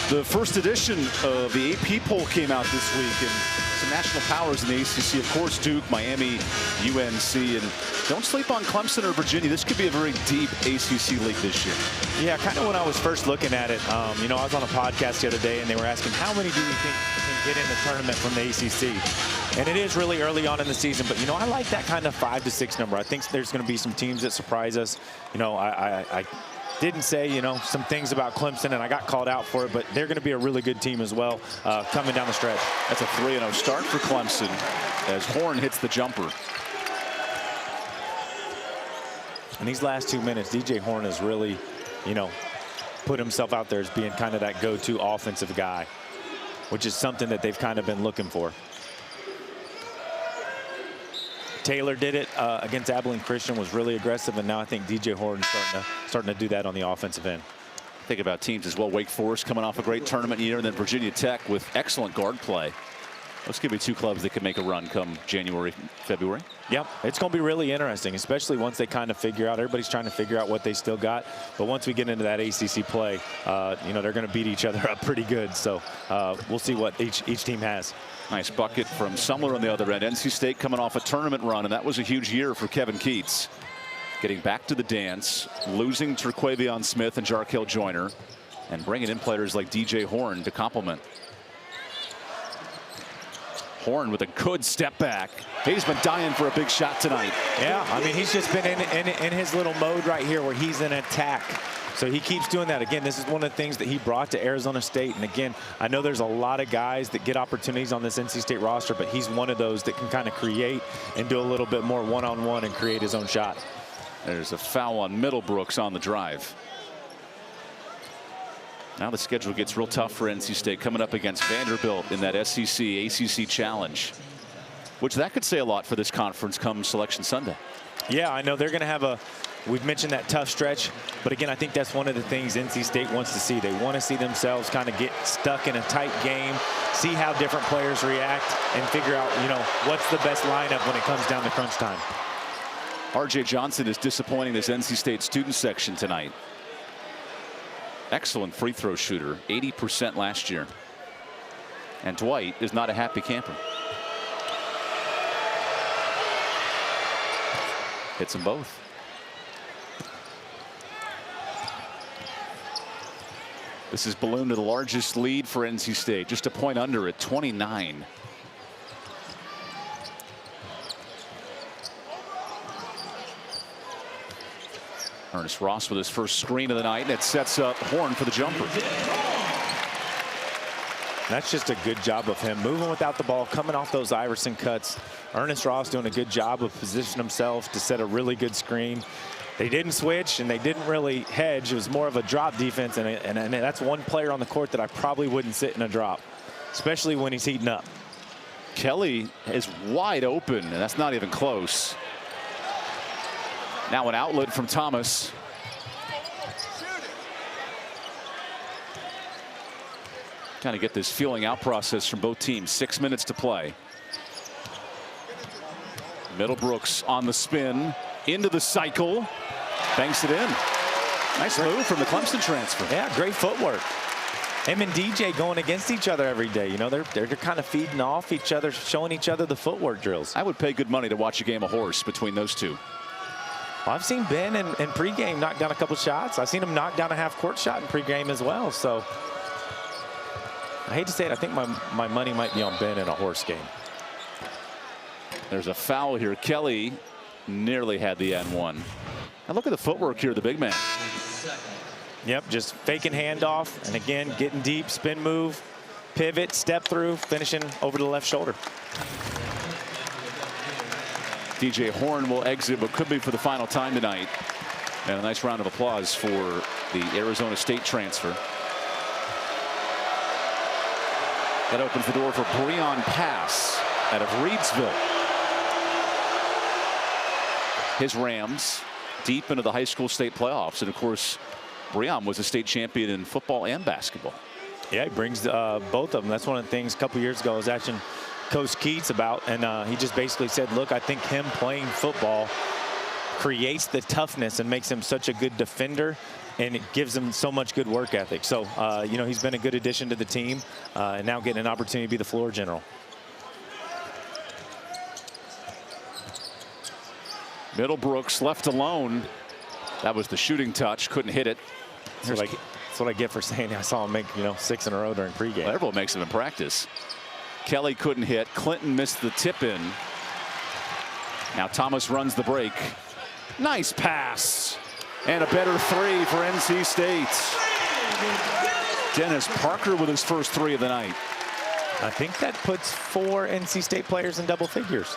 The first edition of the AP poll came out this week, and some national powers in the ACC, of course, Duke, Miami, UNC, and don't sleep on Clemson or Virginia. This could be a very deep ACC league this year. Yeah, kind of when I was first looking at it, you know, I was on a podcast the other day, and they were asking, how many do you think can get in the tournament from the ACC? And it is really early on in the season, but, you know, I like that kind of 5 to 6 number. I think there's going to be some teams that surprise us. You know, I didn't say, you know, some things about Clemson, and I got called out for it, but they're going to be a really good team as well coming down the stretch. That's a 3-0 start for Clemson as Horn hits the jumper. In these last 2 minutes, DJ Horn has really, you know, put himself out there as being kind of that go-to offensive guy, which is something that they've kind of been looking for. Taylor did it against Abilene Christian, was really aggressive, and now I think DJ Horn is starting to do that on the offensive end. Think about teams as well. Wake Forest coming off a great tournament year, and then Virginia Tech with excellent guard play. Those could be two clubs that can make a run come January, February. Yep, it's going to be really interesting, especially once they kind of figure out, everybody's trying to figure out what they still got. But once we get into that ACC play, you know, they're going to beat each other up pretty good. So we'll see what each team has. Nice bucket from Sumler on the other end. NC State coming off a tournament run, and that was a huge year for Kevin Keats. Getting back to the dance, losing Terquavion Smith and Jarkel Joyner, and bringing in players like DJ Horn to complement. Horn with a good step back. He's been dying for a big shot tonight. Yeah, I mean, he's just been in his little mode right here where he's in attack. So he keeps doing that. Again, this is one of the things that he brought to Arizona State. And again, I know there's a lot of guys that get opportunities on this NC State roster, but he's one of those that can kind of create and do a little bit more one-on-one and create his own shot. There's a foul on Middlebrooks on the drive. Now the schedule gets real tough for NC State, coming up against Vanderbilt in that SEC ACC Challenge, which that could say a lot for this conference come Selection Sunday. Yeah, I know they're going to have we've mentioned that tough stretch, but again, I think that's one of the things NC State wants to see. They want to see themselves kind of get stuck in a tight game, see how different players react, and figure out, you know, what's the best lineup when it comes down to crunch time. R.J. Johnson is disappointing this NC State student section tonight. Excellent free throw shooter, 80% last year. And Dwight is not a happy camper. Hits them both. This is ballooned to the largest lead for NC State, just a point under at 29. Ernest Ross with his first screen of the night, and it sets up Horn for the jumper. That's just a good job of him moving without the ball, coming off those Iverson cuts. Ernest Ross doing a good job of positioning himself to set a really good screen. They didn't switch and they didn't really hedge. It was more of a drop defense, and that's one player on the court that I probably wouldn't sit in a drop, especially when he's heating up. Kelly is wide open, and that's not even close. Now an outlet from Thomas. Kind of get this feeling out process from both teams. 6 minutes to play. Middlebrooks on the spin, into the cycle, banks it in. Nice move from the Clemson transfer. Yeah, great footwork. Him and DJ going against each other every day. You know, they're kind of feeding off each other, showing each other the footwork drills. I would pay good money to watch a game of horse between those two. Well, I've seen Ben in pregame knock down a couple shots. I've seen him knock down a half-court shot in pregame as well. So I hate to say it, I think my money might be on Ben in a horse game. There's a foul here. Kelly nearly had the N1. Now look at the footwork here, the big man. Yep, just faking handoff, and again, getting deep, spin move, pivot, step through, finishing over the left shoulder. DJ Horn will exit, but could be for the final time tonight. And a nice round of applause for the Arizona State transfer. That opens the door for Breon Pass out of Reedsville. His Rams deep into the high school state playoffs. And of course, Breon was a state champion in football and basketball. Yeah, he brings both of them. That's one of the things a couple years ago I was asking Coach Keats about, and he just basically said, look, I think him playing football creates the toughness and makes him such a good defender and it gives him so much good work ethic. So, you know, he's been a good addition to the team, and now getting an opportunity to be the floor general. Middlebrooks left alone. That was the shooting touch. Couldn't hit it. That's what I get for saying I saw him make, you know, 6 in a row during pregame. Well, everyone makes them in practice. Kelly couldn't hit. Clinton missed the tip in. Now Thomas runs the break. Nice pass. And a better three for NC State. Dennis Parker with his first 3 of the night. I think that puts 4 NC State players in double figures.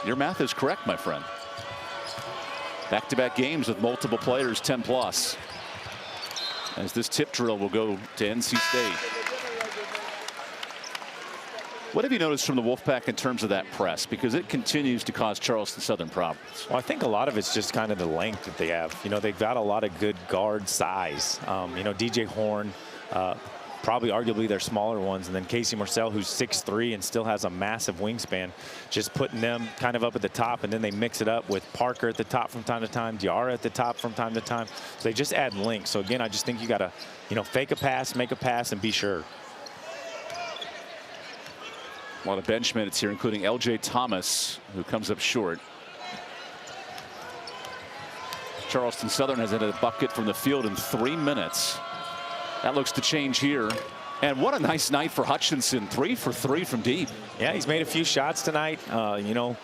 Your math is correct, my friend. Back-to-back games with multiple players 10 plus. As this tip drill will go to NC State. What have you noticed from the Wolfpack in terms of that press? Because it continues to cause Charleston Southern problems. Well, I think a lot of it's just kind of the length that they have. You know, they've got a lot of good guard size. You know, DJ Horn, probably arguably their smaller ones, and then Casey Marcel, who's 6'3" and still has a massive wingspan, just putting them kind of up at the top, and then they mix it up with Parker at the top from time to time, Diarra at the top from time to time. So they just add length. So again, I just think you got to, you know, fake a pass, make a pass, and be sure. A lot of bench minutes here, including LJ Thomas, who comes up short. Charleston Southern has hit a bucket from the field in 3 minutes. That looks to change here. And what a nice night for Hutchinson. 3 for 3 from deep. Yeah, he's made a few shots tonight. You know,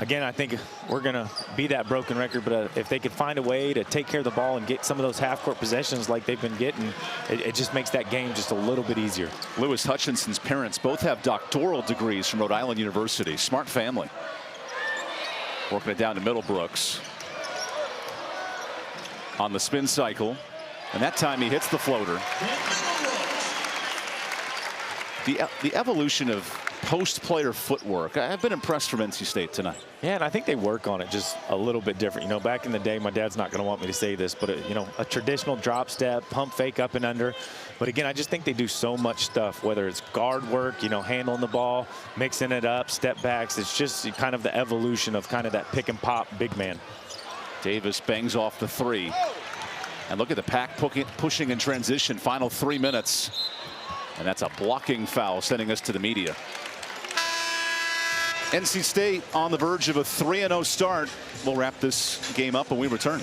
again, I think we're going to be that broken record, but if they could find a way to take care of the ball and get some of those half-court possessions like they've been getting, it just makes that game just a little bit easier. Lewis Hutchinson's parents both have doctoral degrees from Rhode Island University. Smart family. Working it down to Middlebrooks. On the spin cycle. And that time he hits the floater. The evolution of post-player footwork. I've been impressed from NC State tonight. Yeah, and I think they work on it just a little bit different. You know, back in the day, my dad's not going to want me to say this, but, you know, a traditional drop step, pump fake up and under. But again, I just think they do so much stuff, whether it's guard work, you know, handling the ball, mixing it up, step backs. It's just kind of the evolution of kind of that pick and pop big man. Davis bangs off the 3. And look at the pack pushing in transition. Final 3 minutes. And that's a blocking foul, sending us to the media. NC State on the verge of a 3-0 start. We'll wrap this game up when we return.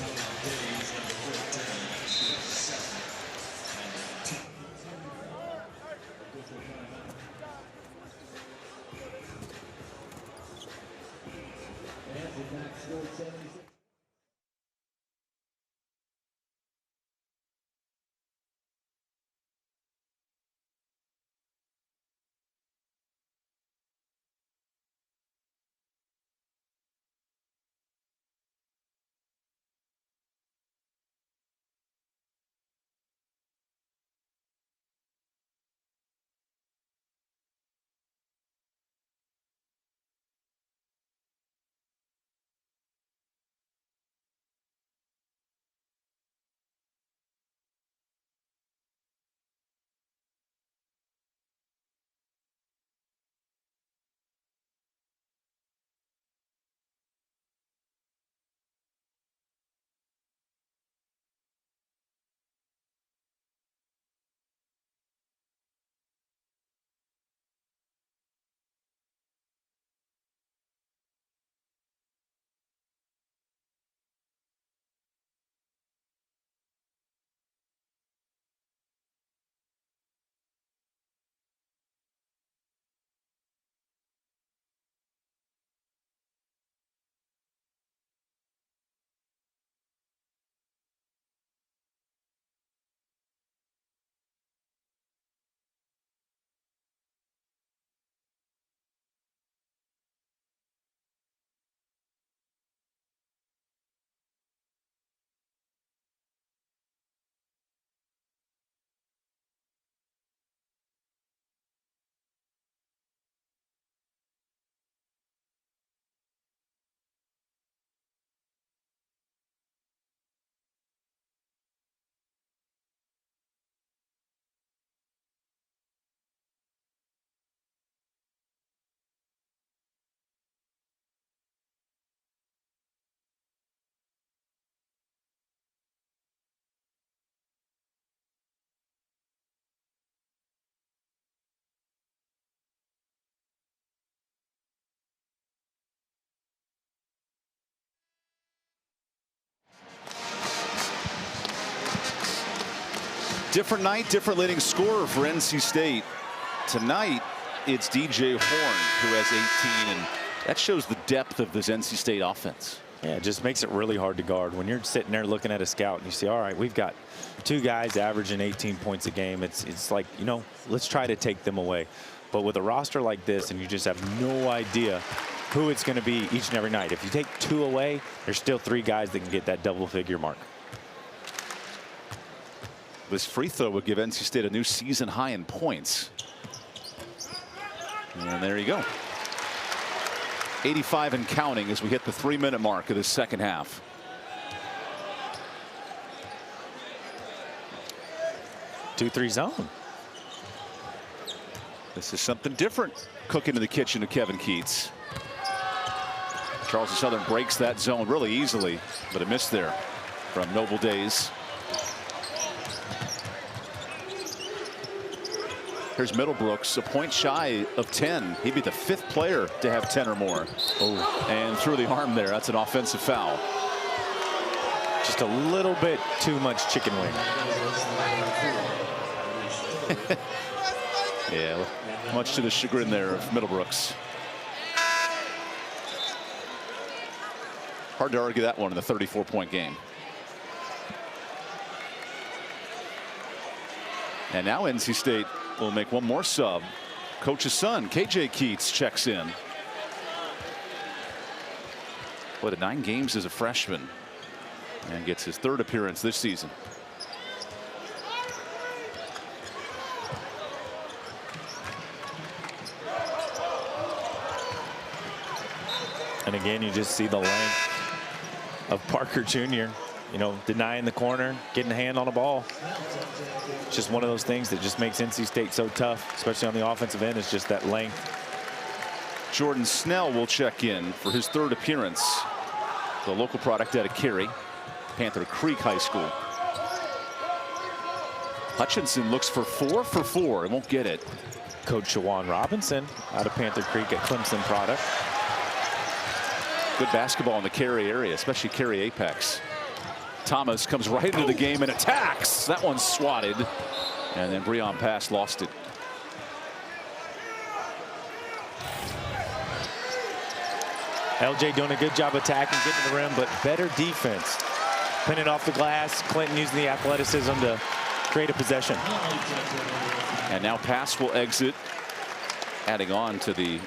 Different night, different leading scorer for NC State. Tonight, it's DJ Horn who has 18, and that shows the depth of this NC State offense. Yeah, it just makes it really hard to guard. When you're sitting there looking at a scout and you see, all right, we've got 2 guys averaging 18 points a game. It's like, you know, let's try to take them away. But with a roster like this, and you just have no idea who it's going to be each and every night. If you take 2 away, there's still 3 guys that can get that double-figure mark. This free throw would give NC State a new season high in points. And there you go. 85 and counting as we hit the 3-minute mark of the second half. Two-three zone. This is something different cooking in the kitchen of Kevin Keats. Charleston Southern breaks that zone really easily, but a miss there from Noble Days. Here's Middlebrooks, a point shy of 10. He'd be the 5th player to have 10 or more. Oh, and through the arm there. That's an offensive foul. Just a little bit too much chicken wing. Yeah, much to the chagrin there of Middlebrooks. Hard to argue that one in the 34-point game. And now NC State will make one more sub. Coach's son, KJ Keats, checks in. What, 9 games as a freshman, and gets his 3rd appearance this season. And again, you just see the length of Parker Jr., you know, denying the corner, getting a hand on the ball. It's just one of those things that just makes NC State so tough, especially on the offensive end. It's just that length. Jordan Snell will check in for his 3rd appearance. The local product out of Cary, Panther Creek High School. Hutchinson looks for 4 for 4 and won't get it. Coach Shawan Robinson out of Panther Creek at Clemson product. Good basketball in the Cary area, especially Cary Apex. Thomas comes right into the game and attacks. That one's swatted. And then Breon Pass lost it. LJ doing a good job attacking, getting to the rim, but better defense. Pinning it off the glass. Clinton using the athleticism to create a possession. And now Pass will exit, adding on to the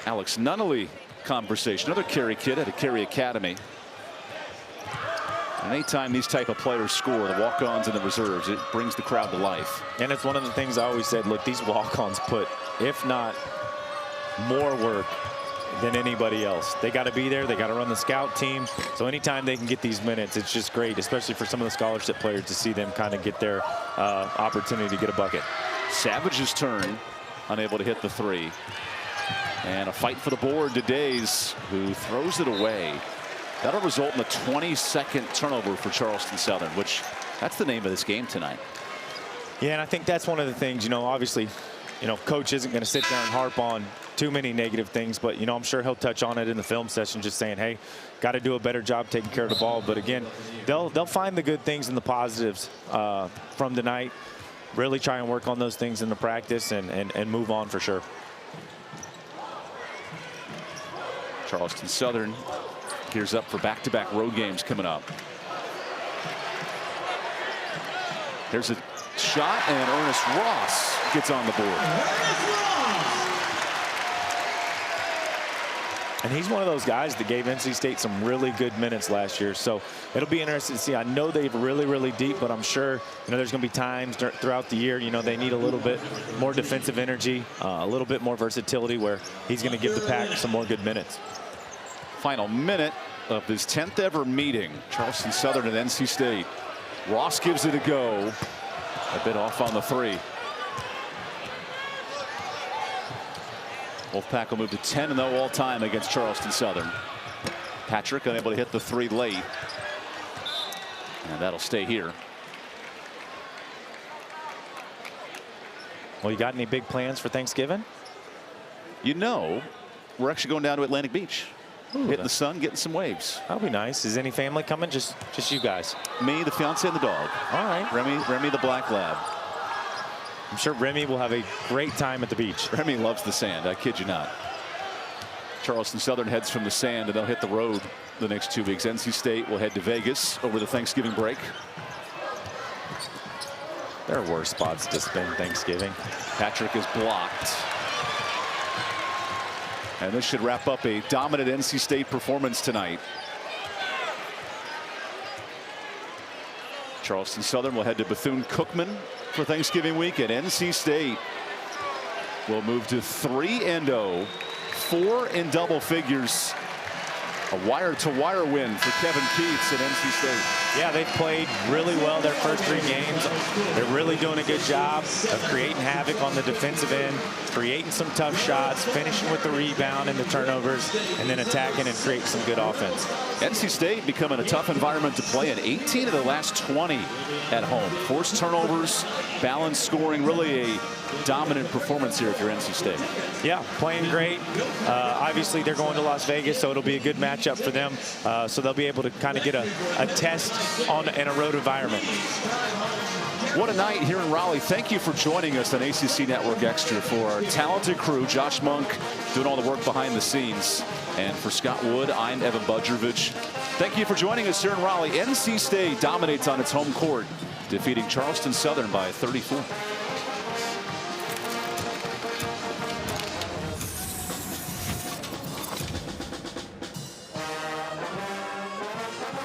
Alex Nunnally conversation. Another Cary kid at a Cary Academy. And anytime these type of players score, the walk-ons and the reserves, it brings the crowd to life. And it's one of the things I always said, look, these walk-ons put, if not more work than anybody else. They got to be there. They got to run the scout team. So anytime they can get these minutes, it's just great, especially for some of the scholarship players, to see them kind of get their opportunity to get a bucket. Savage's turn, unable to hit the 3. And a fight for the board to Days, who throws it away. That'll result in a 22nd turnover for Charleston Southern, which that's the name of this game tonight. Yeah, and I think that's one of the things, you know, obviously, you know, coach isn't going to sit there and harp on too many negative things, but, you know, I'm sure he'll touch on it in the film session, just saying, hey, got to do a better job taking care of the ball. But again, they'll find the good things and the positives from tonight, really try and work on those things in the practice and move on for sure. Charleston Southern gears up for back-to-back road games coming up. Here's a shot, and Ernest Ross gets on the board. And he's one of those guys that gave NC State some really good minutes last year. So it'll be interesting to see. I know they're really deep, but I'm sure, you know, there's going to be times throughout the year, you know, they need a little bit more defensive energy, a little bit more versatility, where he's going to give the Pack some more good minutes. Final minute of this 10th ever meeting. Charleston Southern and NC State. Ross gives it a go. A bit off on the 3. Wolfpack will move to 10-0 all time against Charleston Southern. Patrick unable to hit the 3 late. And that'll stay here. Well, you got any big plans for Thanksgiving? You know, we're actually going down to Atlantic Beach. hitting the sun, getting some waves. That'll be nice. Is any family coming? Just you guys? Me, the fiance, and the dog. All right. Remy the black lab. I'm sure Remy will have a great time at the beach. Remy loves the sand. I kid you not. Charleston Southern heads from the sand, and they'll hit the road the next 2 weeks. NC State will head to Vegas over the Thanksgiving break. There are worse spots to spend Thanksgiving. Patrick is blocked. And this should wrap up a dominant NC State performance tonight. Charleston Southern will head to Bethune-Cookman for Thanksgiving week, and NC State will move to 3-0, 4 in double figures. A wire-to-wire win for Kevin Keats at NC State. Yeah, they've played really well their first 3 games. They're really doing a good job of creating havoc on the defensive end, creating some tough shots, finishing with the rebound and the turnovers, and then attacking and creating some good offense. NC State becoming a tough environment to play in. 18 of the last 20 at home. Forced turnovers, balanced scoring, really a dominant performance here if you're NC State. Yeah, playing great. Obviously, they're going to Las Vegas, so it'll be a good matchup for them. So they'll be able to kind of get a test in a road environment. What a night here in Raleigh. Thank you for joining us on ACC Network Extra. For our talented crew, Josh Monk doing all the work behind the scenes. And for Scott Wood, I'm Evan Budrovich. Thank you for joining us here in Raleigh. NC State dominates on its home court, defeating Charleston Southern by 34.